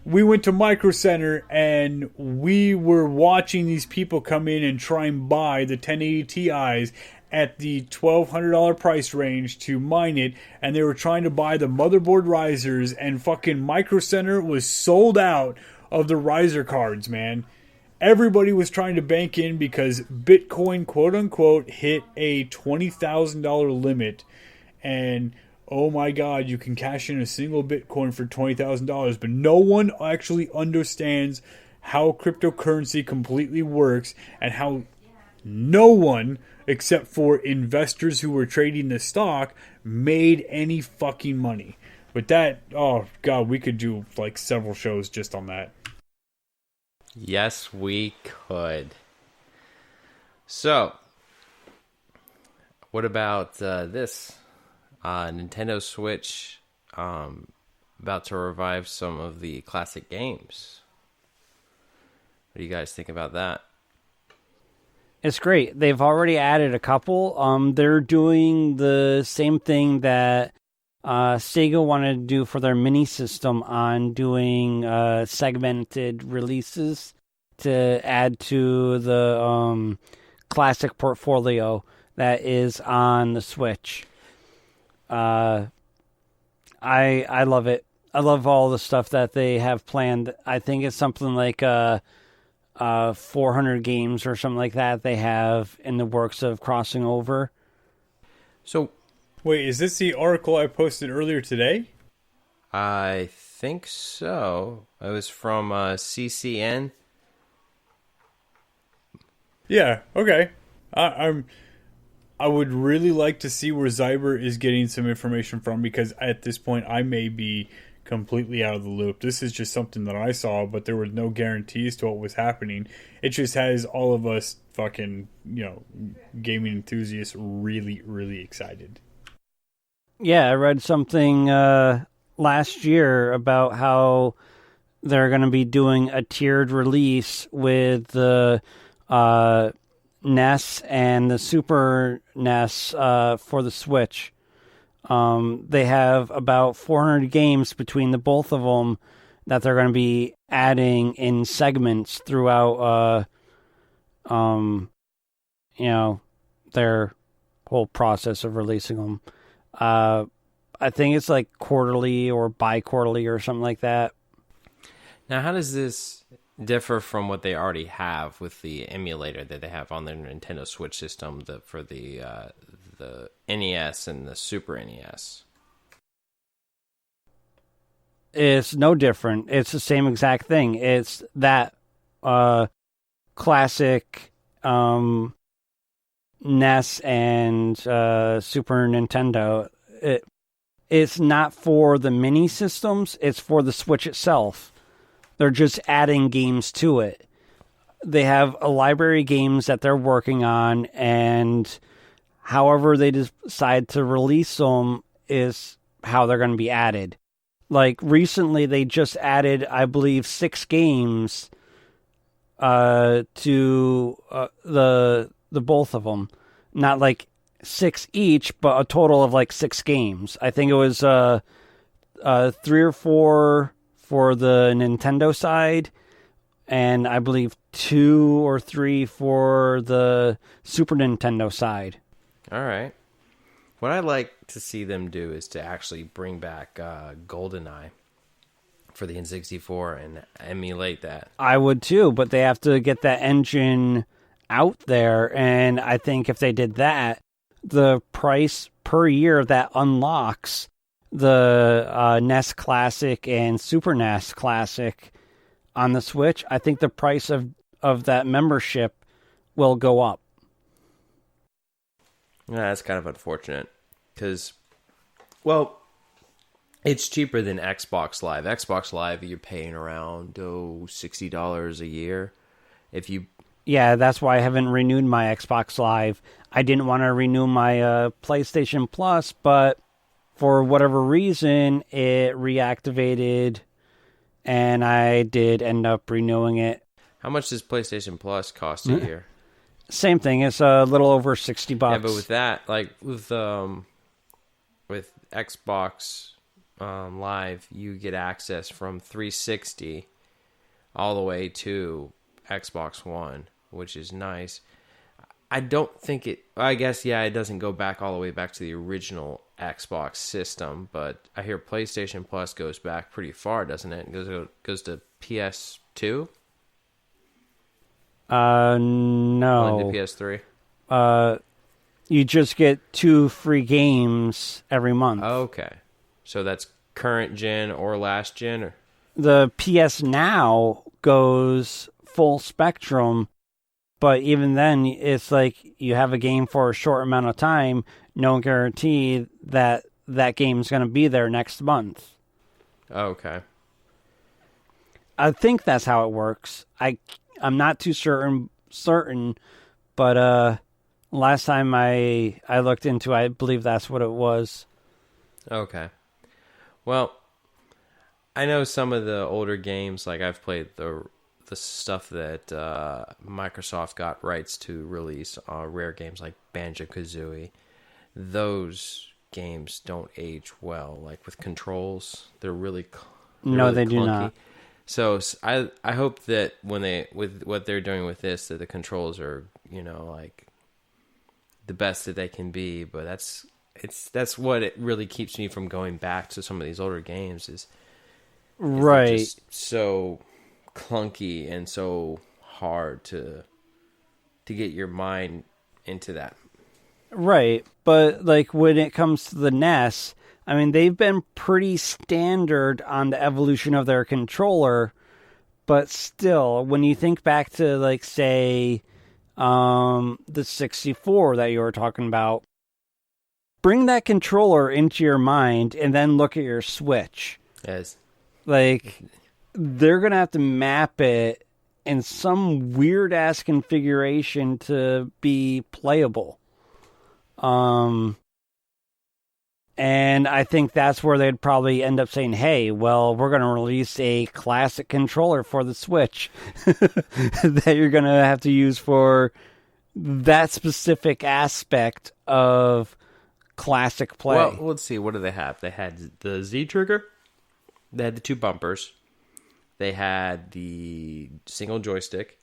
we went to Micro Center and we were watching these people come in and try and buy the 1080 Ti's at the $1,200 price range to mine it, and they were trying to buy the motherboard risers, and fucking Micro Center was sold out of the riser cards, man. Everybody was trying to bank in because Bitcoin, quote unquote, hit a $20,000 limit, and oh my god, you can cash in a single Bitcoin for $20,000, but no one actually understands how cryptocurrency completely works and how no one, except for investors who were trading the stock, made any fucking money. But that, oh god, we could do like several shows just on that. Yes, we could. So, what about this? Nintendo Switch about to revive some of the classic games. What do you guys think about that? It's great. They've already added a couple. They're doing the same thing that Sega wanted to do for their mini system on doing segmented releases to add to the classic portfolio that is on the Switch. I love it. I love all the stuff that they have planned. I think it's something like 400 games or something like that they have in the works of crossing over. So, wait, is this the article I posted earlier today? I think so. It was from CCN. Yeah, okay. I would really like to see where Zyber is getting some information from, because at this point I may be completely out of the loop. This is just something that I saw, but there were no guarantees to what was happening. It just has all of us fucking, gaming enthusiasts really, really excited. Yeah, I read something last year about how they're going to be doing a tiered release with the NES and the Super NES for the Switch. They have about 400 games between the both of them that they're going to be adding in segments throughout, their whole process of releasing them. I think it's like quarterly or bi-quarterly or something like that. Now, how does this differ from what they already have with the emulator that they have on their Nintendo Switch system for the NES and the Super NES? It's no different. It's the same exact thing. It's that classic NES and Super Nintendo. It's not for the mini systems. It's for the Switch itself. They're just adding games to it. They have a library of games that they're working on, and however they decide to release them is how they're going to be added. Like, recently they just added, I believe, 6 games to the both of them. Not like 6 each, but a total of like 6 games. I think it was 3 or 4 for the Nintendo side, and I believe 2 or 3 for the Super Nintendo side. All right. What I'd like to see them do is to actually bring back GoldenEye for the N64 and emulate that. I would too, but they have to get that engine out there, and I think if they did that, the price per year that unlocks the NES Classic and Super NES Classic on the Switch, I think the price of that membership will go up. Yeah, that's kind of unfortunate because, well, it's cheaper than Xbox Live. Xbox Live, you're paying around $60 a year. Yeah, that's why I haven't renewed my Xbox Live. I didn't want to renew my PlayStation Plus, but for whatever reason, it reactivated, and I did end up renewing it. How much does PlayStation Plus cost a year? Same thing. It's a little over $60. Yeah, but with that, like with Xbox Live, you get access from 360 all the way to Xbox One, which is nice. I don't think it... I guess, yeah, it doesn't go back all the way back to the original Xbox system, but I hear PlayStation Plus goes back pretty far, doesn't it? It goes to PS2? No. Only to PS3? You just get 2 free games every month. Okay. So that's current gen or last gen? Or? The PS Now goes full spectrum, but even then, it's like you have a game for a short amount of time, no guarantee that that game's going to be there next month. Okay. I think that's how it works. I'm not too certain, but last time I looked into it, I believe that's what it was. Okay. Well, I know some of the older games, like I've played the stuff that Microsoft got rights to release, rare games like Banjo-Kazooie. Those games don't age well. Like with controls, they're really no, really they clunky. do not. So I hope that with what they're doing with this, that the controls are, like the best that they can be. But that's what it really keeps me from going back to some of these older games is right. they're just so clunky and so hard to get your mind into that. Right, but like when it comes to the NES, I mean, they've been pretty standard on the evolution of their controller, but still, when you think back to, like, say, the 64 that you were talking about, bring that controller into your mind and then look at your Switch. Yes. Like, they're going to have to map it in some weird-ass configuration to be playable. And I think that's where they'd probably end up saying, hey, well, we're going to release a classic controller for the Switch that you're going to have to use for that specific aspect of classic play. Well, let's see. What do they have? They had the Z trigger. They had the 2 bumpers. They had the single joystick.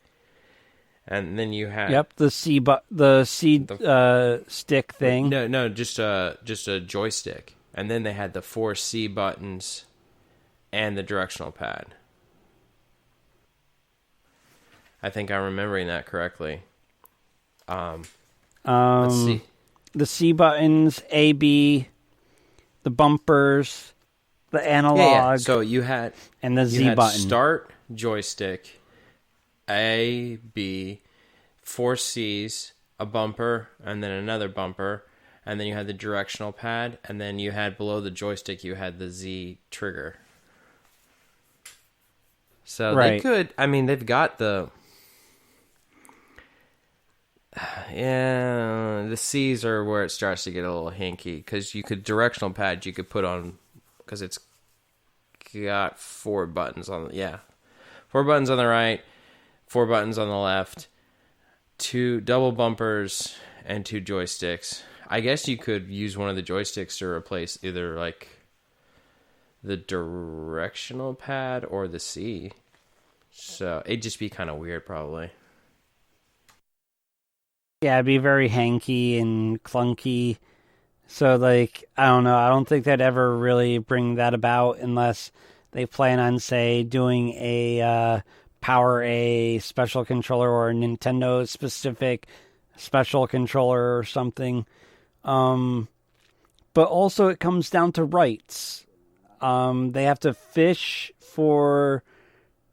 And then you had the C stick thing. No, just a joystick. And then they had the 4 C buttons and the directional pad. I think I'm remembering that correctly. Let's see. The C buttons, A, B, the bumpers, the analog, Yeah. So you had and the Z had button. Start joystick, A, B, 4 C's, a bumper, and then another bumper, and then you had the directional pad, and then you had below the joystick you had the Z trigger. So Right. they could. I mean, they've got the. Yeah, the C's are where it starts to get a little hinky because you could directional pad you could put on because it's got 4 buttons on 4 buttons on the right, 4 buttons on the left, 2 double bumpers and 2 joysticks. I guess you could use one of the joysticks to replace either like the directional pad or the C. So it'd just be kind of weird probably. Yeah, it'd be very hanky and clunky. So, like, I don't know. I don't think they'd ever really bring that about unless they plan on, say, doing a Power A special controller or a Nintendo-specific special controller or something. But also it comes down to rights. They have to fish for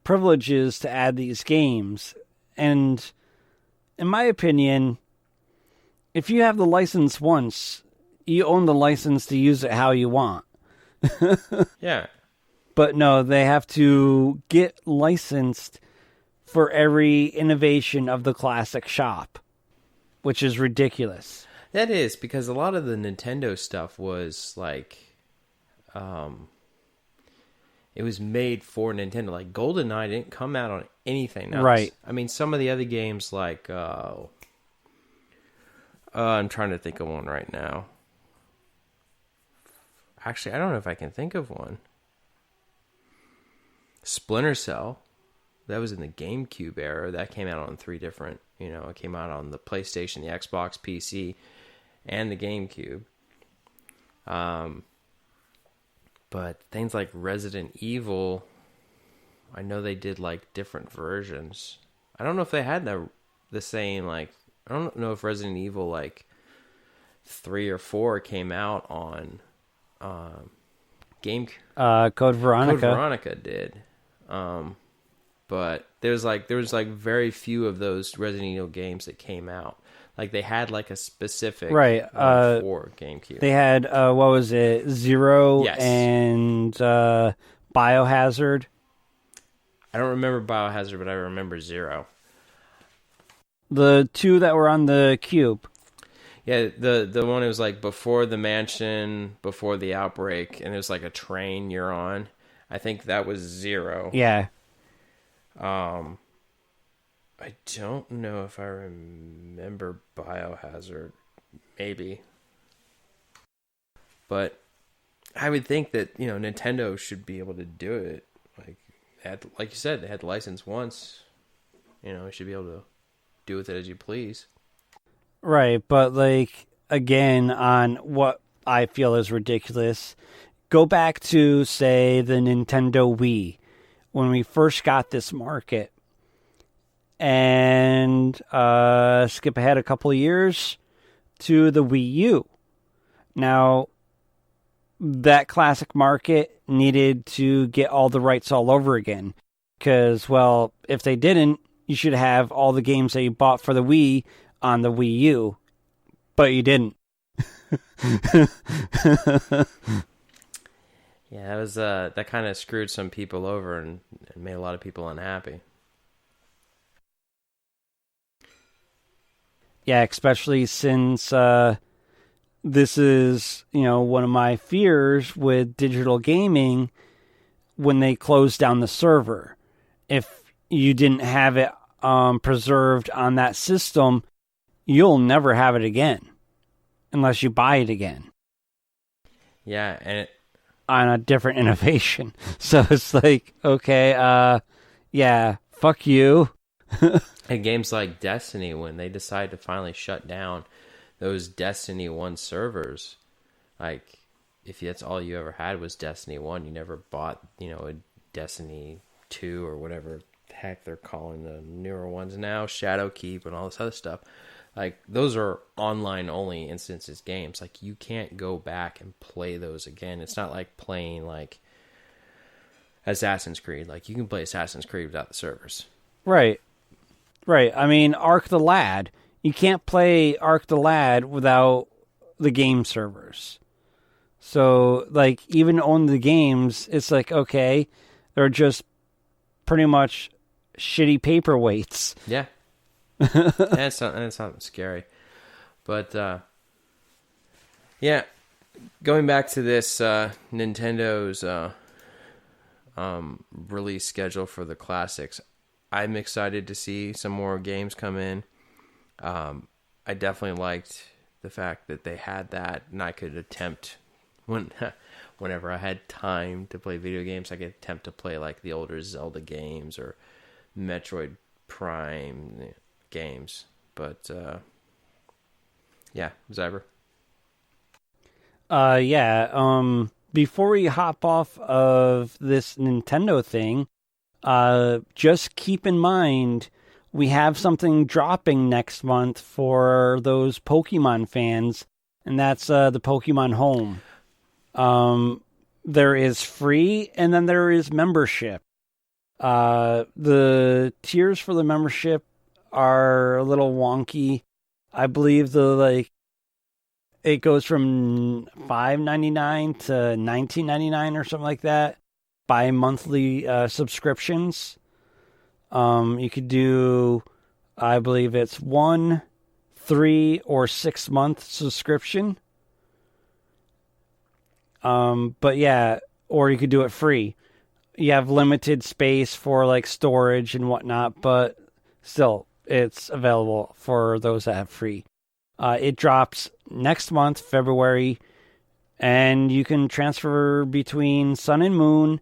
privileges to add these games. And in my opinion, if you have the license once, you own the license to use it how you want. Yeah. But no, they have to get licensed for every innovation of the classic shop, which is ridiculous. That is, because a lot of the Nintendo stuff was like, it was made for Nintendo. Like GoldenEye didn't come out on anything else. Right. I mean, some of the other games like, I'm trying to think of one right now. Actually, I don't know if I can think of one. Splinter Cell. That was in the GameCube era. That came out on 3 different, it came out on the PlayStation, the Xbox, PC, and the GameCube. But things like Resident Evil, I know they did like different versions. I don't know if they had the same, like, I don't know if Resident Evil like 3 or 4 came out on GameCube. Code Veronica. Code Veronica did. But there was very few of those Resident Evil games that came out. Like they had like a specific right for GameCube. They had what was it, Zero Yes. and Biohazard. I don't remember Biohazard, but I remember Zero. The 2 that were on the cube. Yeah, the one that was like before the mansion, before the outbreak, and it was like a train you're on. I think that was Zero. Yeah. I don't know if I remember Biohazard. Maybe. But I would think that, Nintendo should be able to do it. Like you said, they had the license once. You should be able to do with it as you please. Right, but like, again, on what I feel is ridiculous, go back to, say, the Nintendo Wii, when we first got this market, and skip ahead a couple of years to the Wii U. Now, that classic market needed to get all the rights all over again, because, well, if they didn't, you should have all the games that you bought for the Wii on the Wii U, but you didn't. Yeah, that was that kind of screwed some people over and made a lot of people unhappy. Yeah, especially since this is, one of my fears with digital gaming when they close down the server. If you didn't have it preserved on that system, you'll never have it again unless you buy it again. Yeah, and on a different innovation. So it's like, okay, yeah, fuck you. and games like Destiny, when they decide to finally shut down those Destiny 1 servers, like, if that's all you ever had was Destiny 1, you never bought, a Destiny 2 or whatever the heck they're calling the newer ones now, Shadow Keep and all this other stuff. Like, those are online only instances games. Like, you can't go back and play those again. It's not like playing, like, Assassin's Creed. Like, you can play Assassin's Creed without the servers. Right. Right. I mean, Ark the Lad. You can't play Ark the Lad without the game servers. So, like, even on the games, it's like, okay, they're just pretty much shitty paperweights. Yeah. And it's not scary. But, yeah, going back to this Nintendo's release schedule for the classics, I'm excited to see some more games come in. I definitely liked the fact that they had that, and I could attempt whenever I had time to play video games, I could attempt to play like the older Zelda games or Metroid Prime games. But yeah, Zyber. Before we hop off of this Nintendo thing, just keep in mind we have something dropping next month for those Pokemon fans, and that's the Pokemon Home. There is free, and then there is membership. The tiers for the membership are a little wonky. I believe it goes from $5.99 to $19.99 or something like that, bi-monthly subscriptions. You could do, I believe it's 1, 3, or 6 month subscription. But yeah, or you could do it free. You have limited space for like storage and whatnot, but still, it's available for those that have free. It drops next month, February, and you can transfer between Sun and Moon,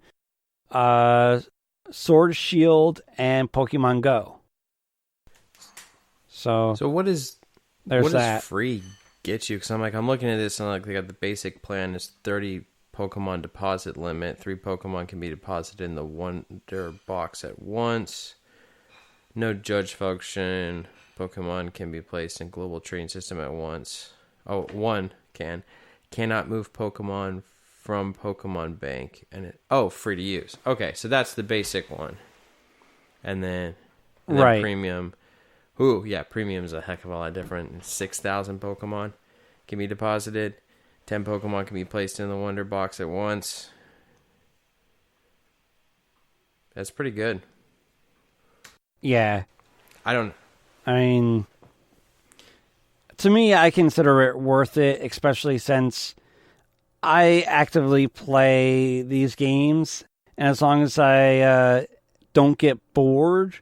Sword Shield, and Pokemon Go. So what is that. Free get you? Because I'm looking at this and like they got the basic plan is 30 Pokemon deposit limit. 3 Pokemon can be deposited in the Wonder Box at once. No judge function. Pokemon can be placed in global trading system at once. Oh, one cannot move Pokemon from Pokemon Bank, and free to use. Okay, so that's the basic one, and then right. Premium. Ooh, yeah, Premium is a heck of a lot different. 6,000 Pokemon can be deposited. 10 Pokemon can be placed in the Wonder Box at once. That's pretty good. Yeah. I mean, to me, I consider it worth it, especially since I actively play these games, and as long as I don't get bored,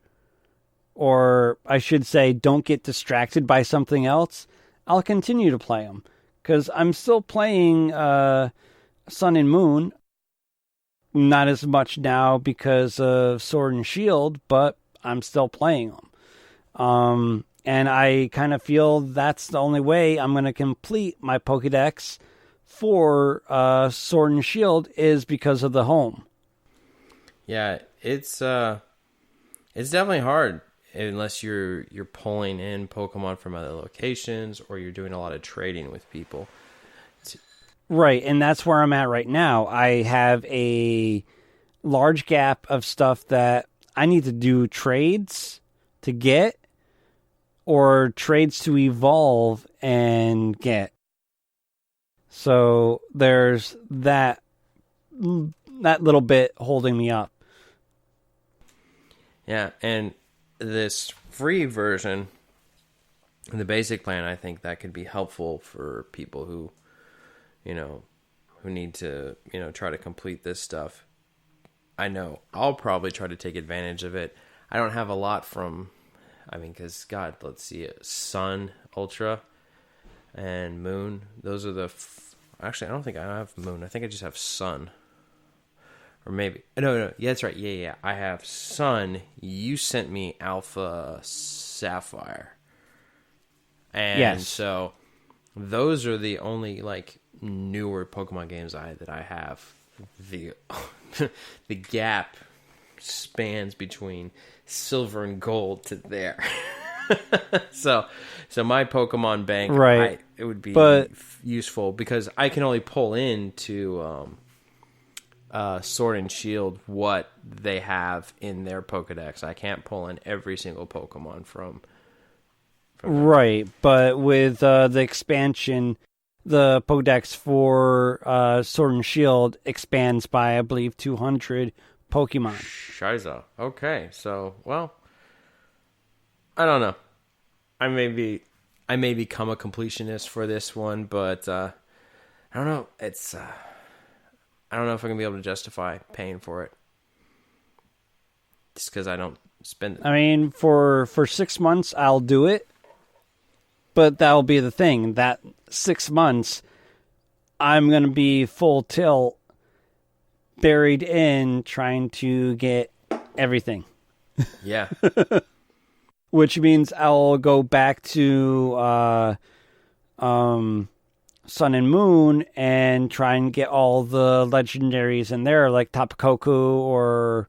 or I should say don't get distracted by something else, I'll continue to play them. Because I'm still playing Sun and Moon, not as much now because of Sword and Shield, but I'm still playing them. And I kind of feel that's the only way I'm going to complete my Pokédex for Sword and Shield is because of the home. Yeah, it's definitely hard unless you're pulling in Pokemon from other locations or you're doing a lot of trading with people. Right, and that's where I'm at right now. I have a large gap of stuff that I need to do trades to get or trades to evolve and get. So there's that little bit holding me up. Yeah, and this free version, the basic plan, I think that could be helpful for people who need to, try to complete this stuff. I know I'll probably try to take advantage of it. I don't have a lot because God, let's see it. Sun, Ultra, and Moon. Those are actually, I don't think I have Moon. I think I just have Sun. Or maybe. No. Yeah, that's right. Yeah. I have Sun. You sent me Alpha Sapphire. And yes. So those are the only newer Pokemon games that I have. The gap spans between silver and gold to there. so my Pokemon bank, Right. it would be But- useful because I can only pull into Sword and Shield what they have in their Pokedex. I can't pull in every single Pokemon from Right, but with the expansion, the Pokedex for Sword and Shield expands by, I believe, 200 Pokemon. Shiza. Okay, so, well, I don't know. I may become a completionist for this one, but I don't know. It's I don't know if I'm gonna be able to justify paying for it, just because I don't spend it. I mean, for 6 months, I'll do it, but that'll be the thing. That 6 months, I'm going to be full tilt, buried in trying to get everything. Yeah, Which means I'll go back to Sun and Moon and try and get all the legendaries in there, like Tapu Koko or,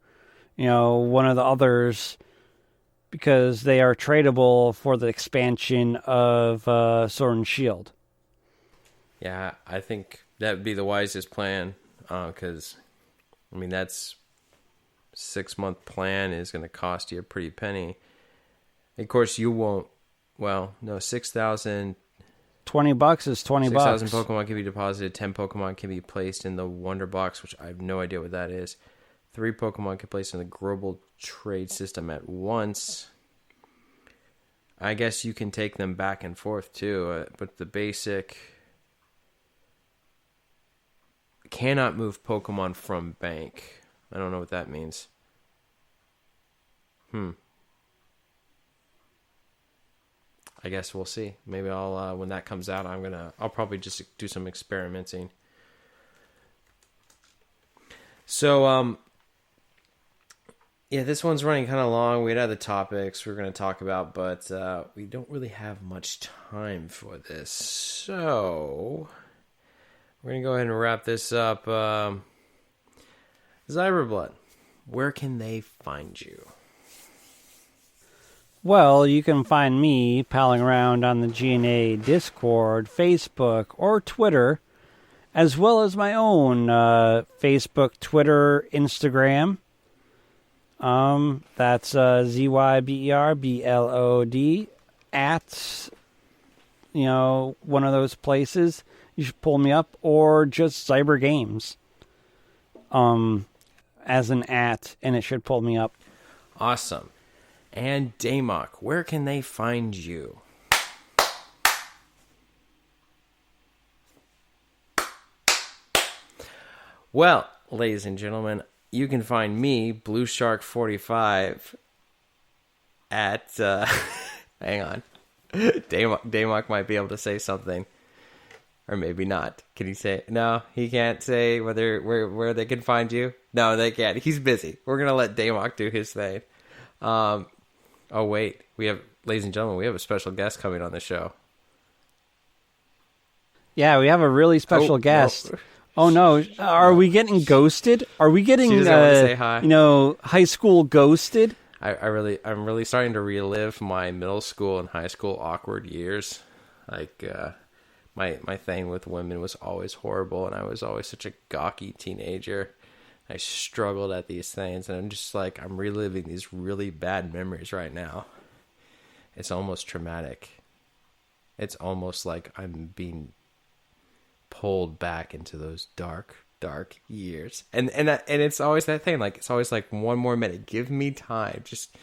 one of the others, because they are tradable for the expansion of Sword and Shield. yeah. I think that would be the wisest plan, because that's 6-month plan is going to cost you a pretty penny. Of course, you won't. Well, no, 6,000. $20 is $20. 6,000 Pokemon can be deposited. 10 Pokemon can be placed in the Wonder Box, which I have no idea what that is. 3 Pokemon can be placed in the global trade system at once. I guess you can take them back and forth too, but the basic cannot move Pokemon from bank. I don't know what that means. I guess we'll see. Maybe I'll when that comes out, I'll probably just do some experimenting. So yeah, this one's running kind of long. We had other topics we were going to talk about, but we don't really have much time for this. So we're going to go ahead and wrap this up. Zyberblood, where can they find you? Well, you can find me palling around on the G.N.A. Discord, Facebook, or Twitter, as well as my own Facebook, Twitter, Instagram. That's ZYBERBLOD at, one of those places. You should pull me up, or just Cyber Games as an at, and it should pull me up. Awesome. And Damok, where can they find you? Well, ladies and gentlemen, you can find me, Blue Shark 45, at hang on. Damok might be able to say something. Or maybe not. Can he say? No, he can't say where they can find you. No, they can't. He's busy. We're gonna let Damok do his thing. Oh wait, ladies and gentlemen, we have a special guest coming on the show. Yeah, we have a really special guest. No. Oh no, are we getting ghosted? Are we getting She doesn't want to say hi. high school ghosted? I'm really starting to relive my middle school and high school awkward years. Like my thing with women was always horrible, and I was always such a gawky teenager. I struggled at these things, and I'm just like, I'm reliving these really bad memories right now. It's almost traumatic. It's almost like I'm being pulled back into those dark years. And it's always that thing, like, it's always like, one more minute. Give me time. Just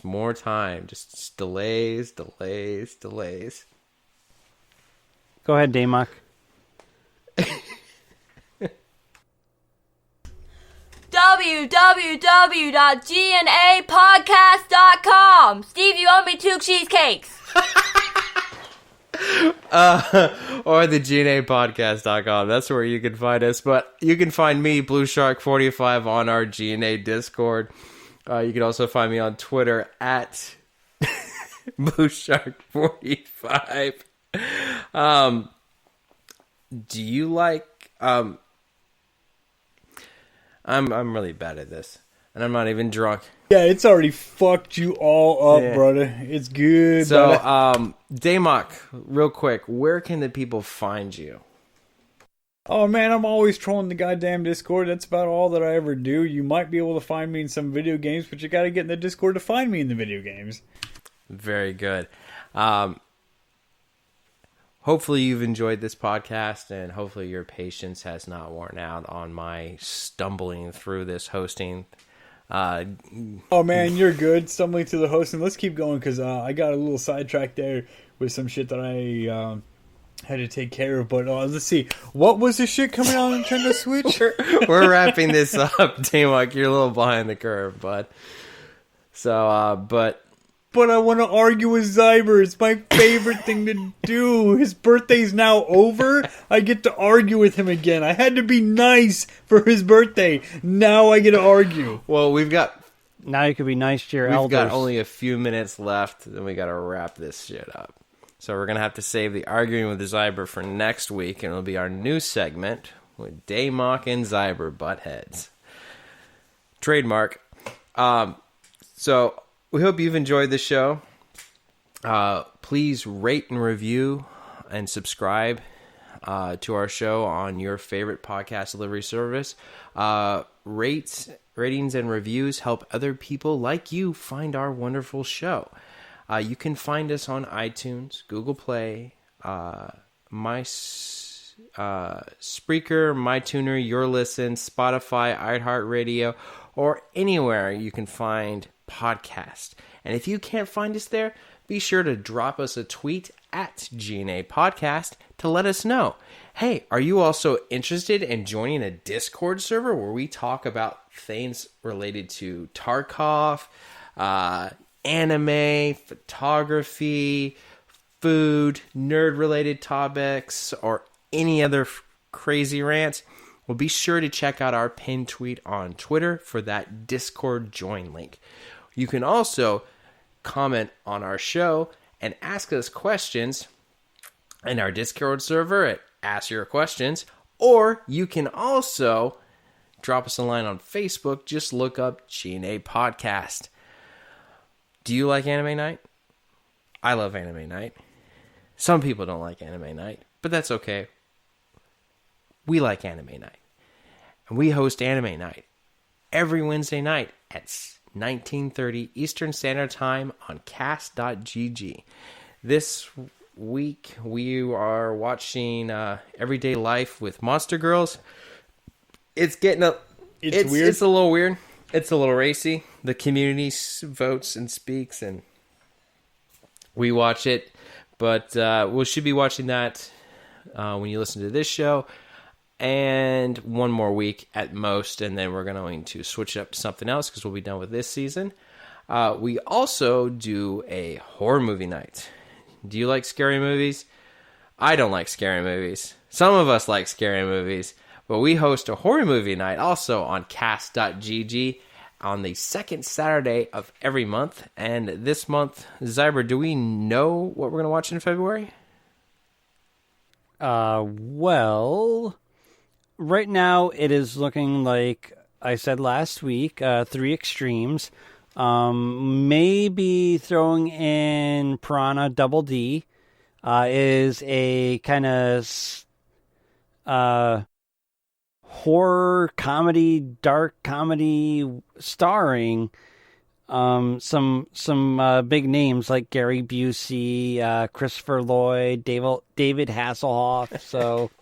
more time. Just delays. Go ahead, Damok. www.GNApodcast.com. Steve, you owe me 2 cheesecakes. Or the G.N.A.podcast.com. That's where you can find us. But you can find me, Blue Shark 45, on our G.N.A. Discord. You can also find me on Twitter at Blue Shark 45. Do you like I'm really bad at this. And I'm not even drunk. Yeah, it's already fucked you all up, Yeah. brother. It's good, So, brother. Daymok, real quick, where can the people find you? Oh man, I'm always trolling the goddamn Discord. That's about all that I ever do. You might be able to find me in some video games, but you gotta get in the Discord to find me in the video games. Very good. Hopefully you've enjoyed this podcast, and hopefully your patience has not worn out on my stumbling through this hosting. Oh man, you're good. Stumbling to the hosting. Let's keep going because I got a little sidetracked there with some shit that I had to take care of. But let's see. What was the shit coming on Nintendo Switch? We're wrapping this up, Daymok. You're a little behind the curve, bud. So, but I want to argue with Zyber. It's my favorite thing to do. His birthday's now over. I get to argue with him again. I had to be nice for his birthday. Now I get to argue. well, we've got Now you could be nice to your elders. got only a few minutes left, then we got to wrap this shit up. So we're gonna have to save the arguing with the Zyber for next week, and it'll be our new segment with Daymok and Zyber butt heads. Trademark. So we hope you've enjoyed the show. Please rate and review and subscribe to our show on your favorite podcast delivery service. Ratings and reviews help other people like you find our wonderful show. You can find us on iTunes, Google Play, Spreaker, MyTuner, Your Listen, Spotify, iHeartRadio, or anywhere you can find podcasts. And if you can't find us there, be sure to drop us a tweet at G.N.A Podcast to let us know. Hey, are you also interested in joining a Discord server where we talk about things related to Tarkov, anime, photography, food, nerd-related topics, or any other crazy rants? Well, be sure to check out our pinned tweet on Twitter for that Discord join link. You can also comment on our show and ask us questions in our Discord server at Ask Your Questions, or you can also drop us a line on Facebook. Just look up G.N.A Podcast. Do you like Anime Night? I love Anime Night. Some people don't like Anime Night, but that's okay. We like Anime Night. And we host Anime Night every Wednesday night at 19:30 Eastern Standard Time on cast.gg. This week we are watching Everyday Life with Monster Girls. It's getting it's weird. It's a little weird. It's a little racy. The community votes and speaks, and we watch it. But we should be watching that when you listen to this show. And one more week at most, and then we're going to switch it up to something else because we'll be done with this season. We also do a horror movie night. Do you like scary movies? I don't like scary movies. Some of us like scary movies, but we host a horror movie night also on cast.gg on the second Saturday of every month. And this month, Zyber, do we know what we're going to watch in February? Well, right now it is looking like I said last week, 3 Extremes. Maybe throwing in Piranha Double D is a kind of horror comedy, dark comedy, starring some big names like Gary Busey, Christopher Lloyd, David Hasselhoff. So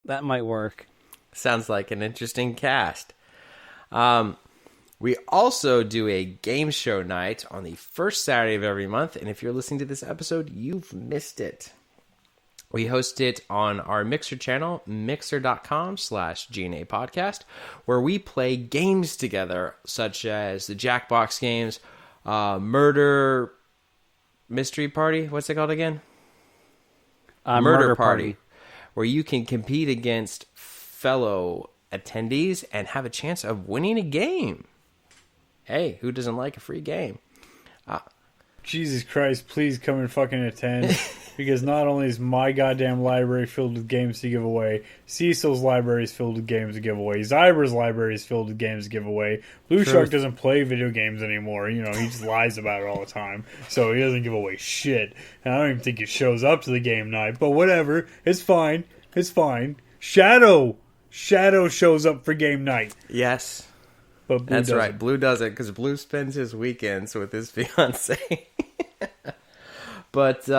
that might work. Sounds like an interesting cast. We also do a game show night on the first Saturday of every month, and if you're listening to this episode, you've missed it. We host it on our Mixer channel, mixer.com/G.N.A podcast, where we play games together, such as the Jackbox games, Murder Mystery Party. What's it called again? Murder Party, where you can compete against fellow attendees and have a chance of winning a game. Hey, who doesn't like a free game? Jesus Christ, please come and fucking attend. because not only is my goddamn library filled with games to give away, Cecil's library is filled with games to give away, Zyber's library is filled with games to give away. Blue Shark doesn't play video games anymore. You know, he just lies about it all the time, so he doesn't give away shit. And I don't even think he shows up to the game night. But whatever, it's fine. It's fine. Shadow shows up for game night. Yes. But Blue That's doesn't. right. Blue does it because Blue spends his weekends with his fiance. But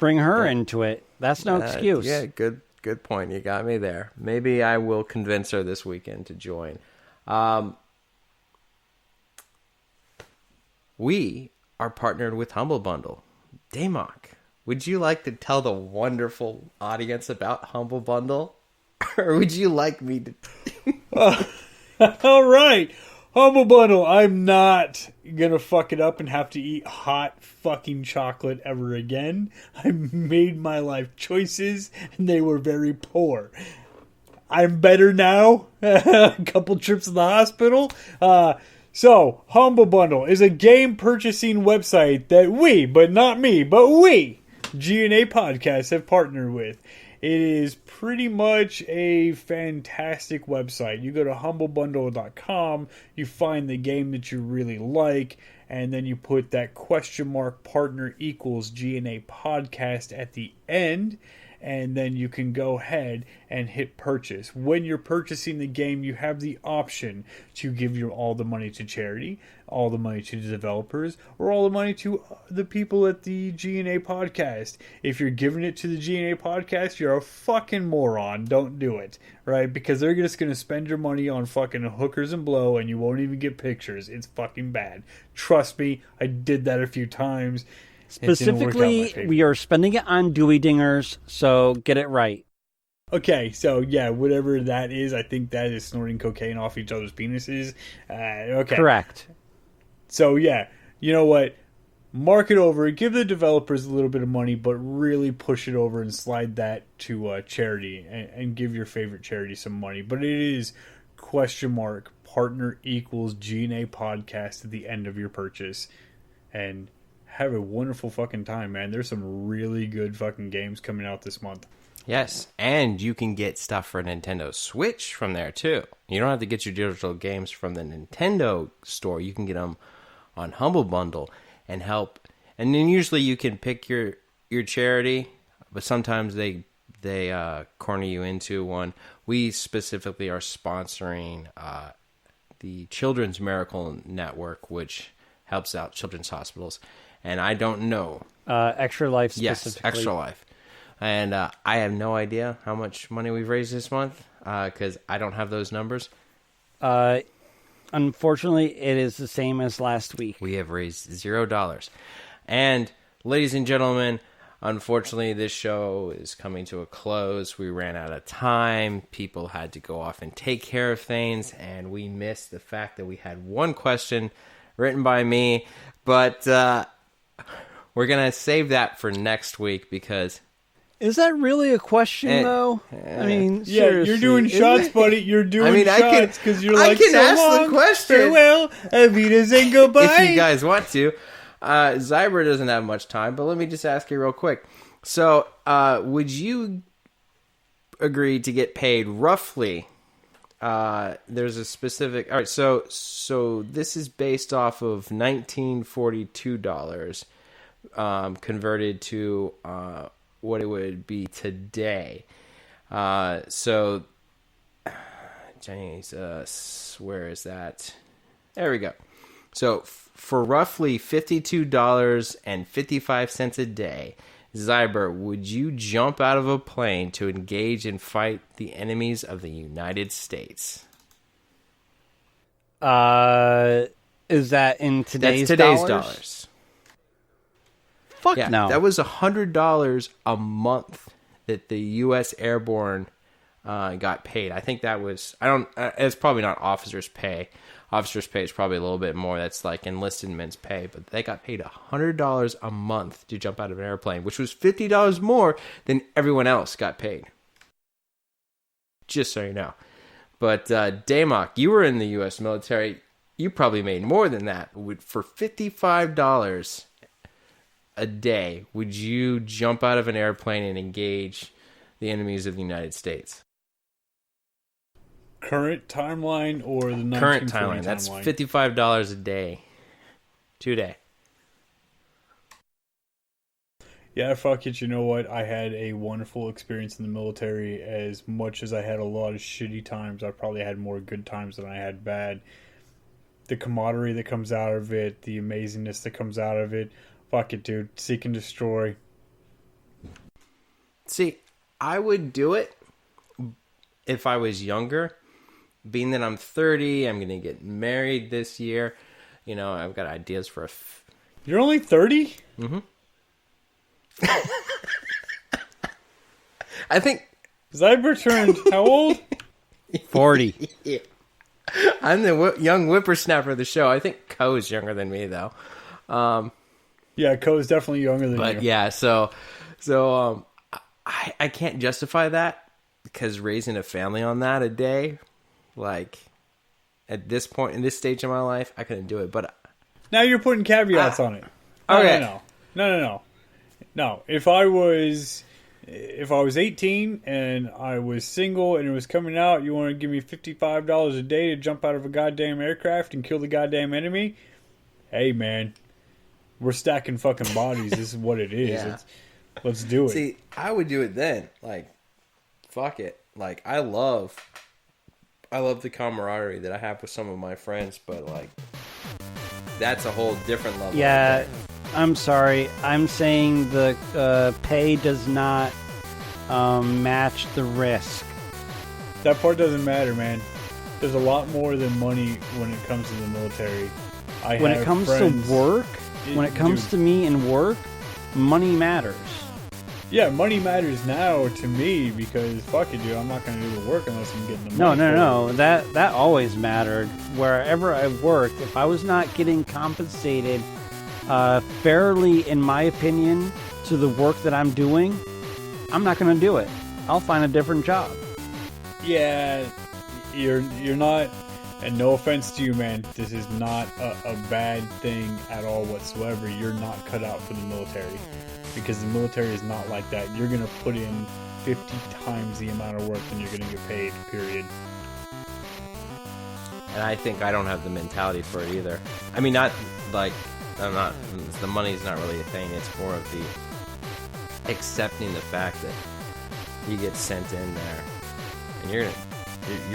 Bring her into it. That's no excuse. yeah, good point. You got me there. Maybe I will convince her this weekend to join. We are partnered with Humble Bundle. Damok, would you like to tell the wonderful audience about Humble Bundle? Or would you like me to... All right, Humble Bundle. I'm not gonna fuck it up and have to eat hot fucking chocolate ever again. I made my life choices, and they were very poor. I'm better now. A couple trips to the hospital. So, Humble Bundle is a game purchasing website that we, but not me, but we, G.N.A. Podcast, have partnered with. It is pretty much a fantastic website. You go to humblebundle.com, you find the game that you really like, and then you put that question mark partner equals G.N.A. Podcast at the end, and then you can go ahead and hit purchase. When you're purchasing the game, you have the option to give all the money to charity, all the money to the developers, or all the money to the people at the G.N.A. Podcast. If you're giving it to the G.N.A. Podcast, you're a fucking moron. Don't do it, right? Because they're just going to spend your money on fucking hookers and blow, and you won't even get pictures. It's fucking bad. Trust me, I did that a few times. Specifically, we are spending it on Dewey Dingers, so get it right. Okay, so yeah, whatever that is, I think that is snorting cocaine off each other's penises. Okay. Correct. So yeah, you know what? Mark it over, give the developers a little bit of money, but really push it over and slide that to charity and give your favorite charity some money. But it is question mark partner equals G.N.A. Podcast at the end of your purchase. And have a wonderful fucking time, man. There's some really good fucking games coming out this month. Yes, and you can get stuff for Nintendo Switch from there, too. You don't have to get your digital games from the Nintendo store. You can get them on Humble Bundle and help. And then usually you can pick your charity, but sometimes they corner you into one. We specifically are sponsoring the Children's Miracle Network, which helps out children's hospitals. And I don't know. Extra Life specifically. Yes, Extra Life. And I have no idea how much money we've raised this month because I don't have those numbers. Unfortunately, it is the same as last week. We have raised $0. And, ladies and gentlemen, unfortunately, this show is coming to a close. We ran out of time. People had to go off and take care of things. And we missed the fact that we had one question written by me. But we're going to save that for next week because... Is that really a question, though? I mean, yeah, you're doing shots, buddy. You're doing shots because you're like, I can so ask long, the question. Farewell, Avidas, and goodbye. If you guys want to. Zyber doesn't have much time, but let me just ask you real quick. So, would you agree to get paid roughly? There's a specific... All right, so this is based off of $1942 converted to... what it would be today. So, Jesus, where is that? There we go. So, for roughly $52.55 a day, Zyber, would you jump out of a plane to engage and fight the enemies of the United States? Is that in today's dollars? That's today's dollars. Fuck yeah, no. That was $100 a month that the U.S. Airborne got paid. I think that was... it's probably not officers' pay. Officers' pay is probably a little bit more. That's like enlisted men's pay. But they got paid $100 a month to jump out of an airplane, which was $50 more than everyone else got paid. Just so you know. But Damok, you were in the U.S. military. You probably made more than that. For $55... a day would you jump out of an airplane and engage the enemies of the United States? Current timeline or the 1940 Current timeline. That's $55 a day. 2 day. Yeah, fuck it. You know what? I had a wonderful experience in the military. As much as I had a lot of shitty times, I probably had more good times than I had bad. The camaraderie that comes out of it, the amazingness that comes out of it. Fuck it, dude. Seek and destroy. See, I would do it if I was younger. Being that I'm 30, I'm going to get married this year. You know, I've got ideas for You're only 30? Mm-hmm. I think Zyber turned how old? 40. Yeah. I'm the young whippersnapper of the show. I think Ko's younger than me, though. Yeah, Ko's definitely younger than you. But yeah, so I can't justify that because raising a family on that a day, like at this point in this stage of my life, I couldn't do it. But now you're putting caveats on it. Okay. No. If I was 18 and I was single and it was coming out, you want to give me $55 a day to jump out of a goddamn aircraft and kill the goddamn enemy? Hey, man, we're stacking fucking bodies. This is what it is. Yeah. Let's do it. See, I would do it then. Like, fuck it. Like, I love the camaraderie that I have with some of my friends, but like, that's a whole different level. Yeah, I'm sorry. I'm saying the pay does not match the risk. That part doesn't matter, man. There's a lot more than money when it comes to the military. When it comes to work, when it comes to me and work, money matters. Yeah, money matters now to me because fuck it, dude. I'm not going to do the work unless I'm getting the money. No. That always mattered. Wherever I've worked, if I was not getting compensated fairly, in my opinion, to the work that I'm doing, I'm not going to do it. I'll find a different job. Yeah, you're not, and no offense to you, man, this is not a bad thing at all whatsoever. You're not cut out for the military because the military is not like that. You're going to put in 50 times the amount of work than you're going to get paid, period. And I think I don't have the mentality for it either. I mean, not like, the money's not really a thing. It's more of the accepting the fact that you get sent in there and you're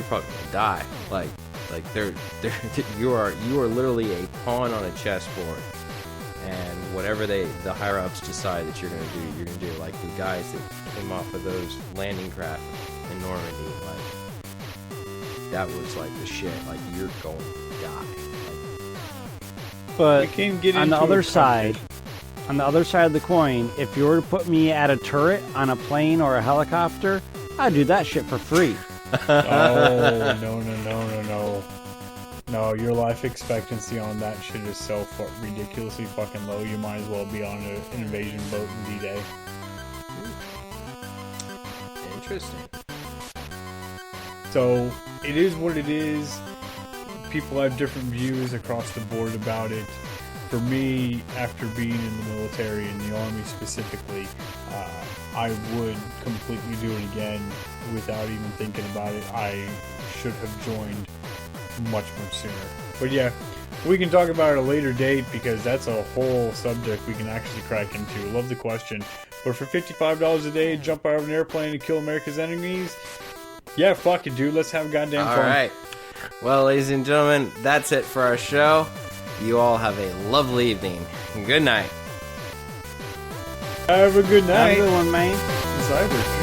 probably gonna die. Like you are literally a pawn on a chessboard, and whatever the higher ups decide that you're gonna do, you're gonna do. Like the guys that came off of those landing craft in Normandy, like that was like the shit. Like you're going to die. But on the other side of the coin, if you were to put me at a turret on a plane or a helicopter, I'd do that shit for free. Oh, no. No, your life expectancy on that shit is so ridiculously fucking low. You might as well be on an invasion boat in D-Day. Interesting. So, it is what it is. People have different views across the board about it. For me, after being in the military, in the Army specifically, I would completely do it again without even thinking about it. I should have joined much sooner. But yeah, we can talk about it at a later date because that's a whole subject we can actually crack into. Love the question. But for $55 a day, jump out of an airplane and kill America's enemies? Yeah, fuck it, dude. Let's have goddamn fun. All right. Well, ladies and gentlemen, that's it for our show. You all have a lovely evening. Good night. Have a good night. Have a good one, man. Cyber.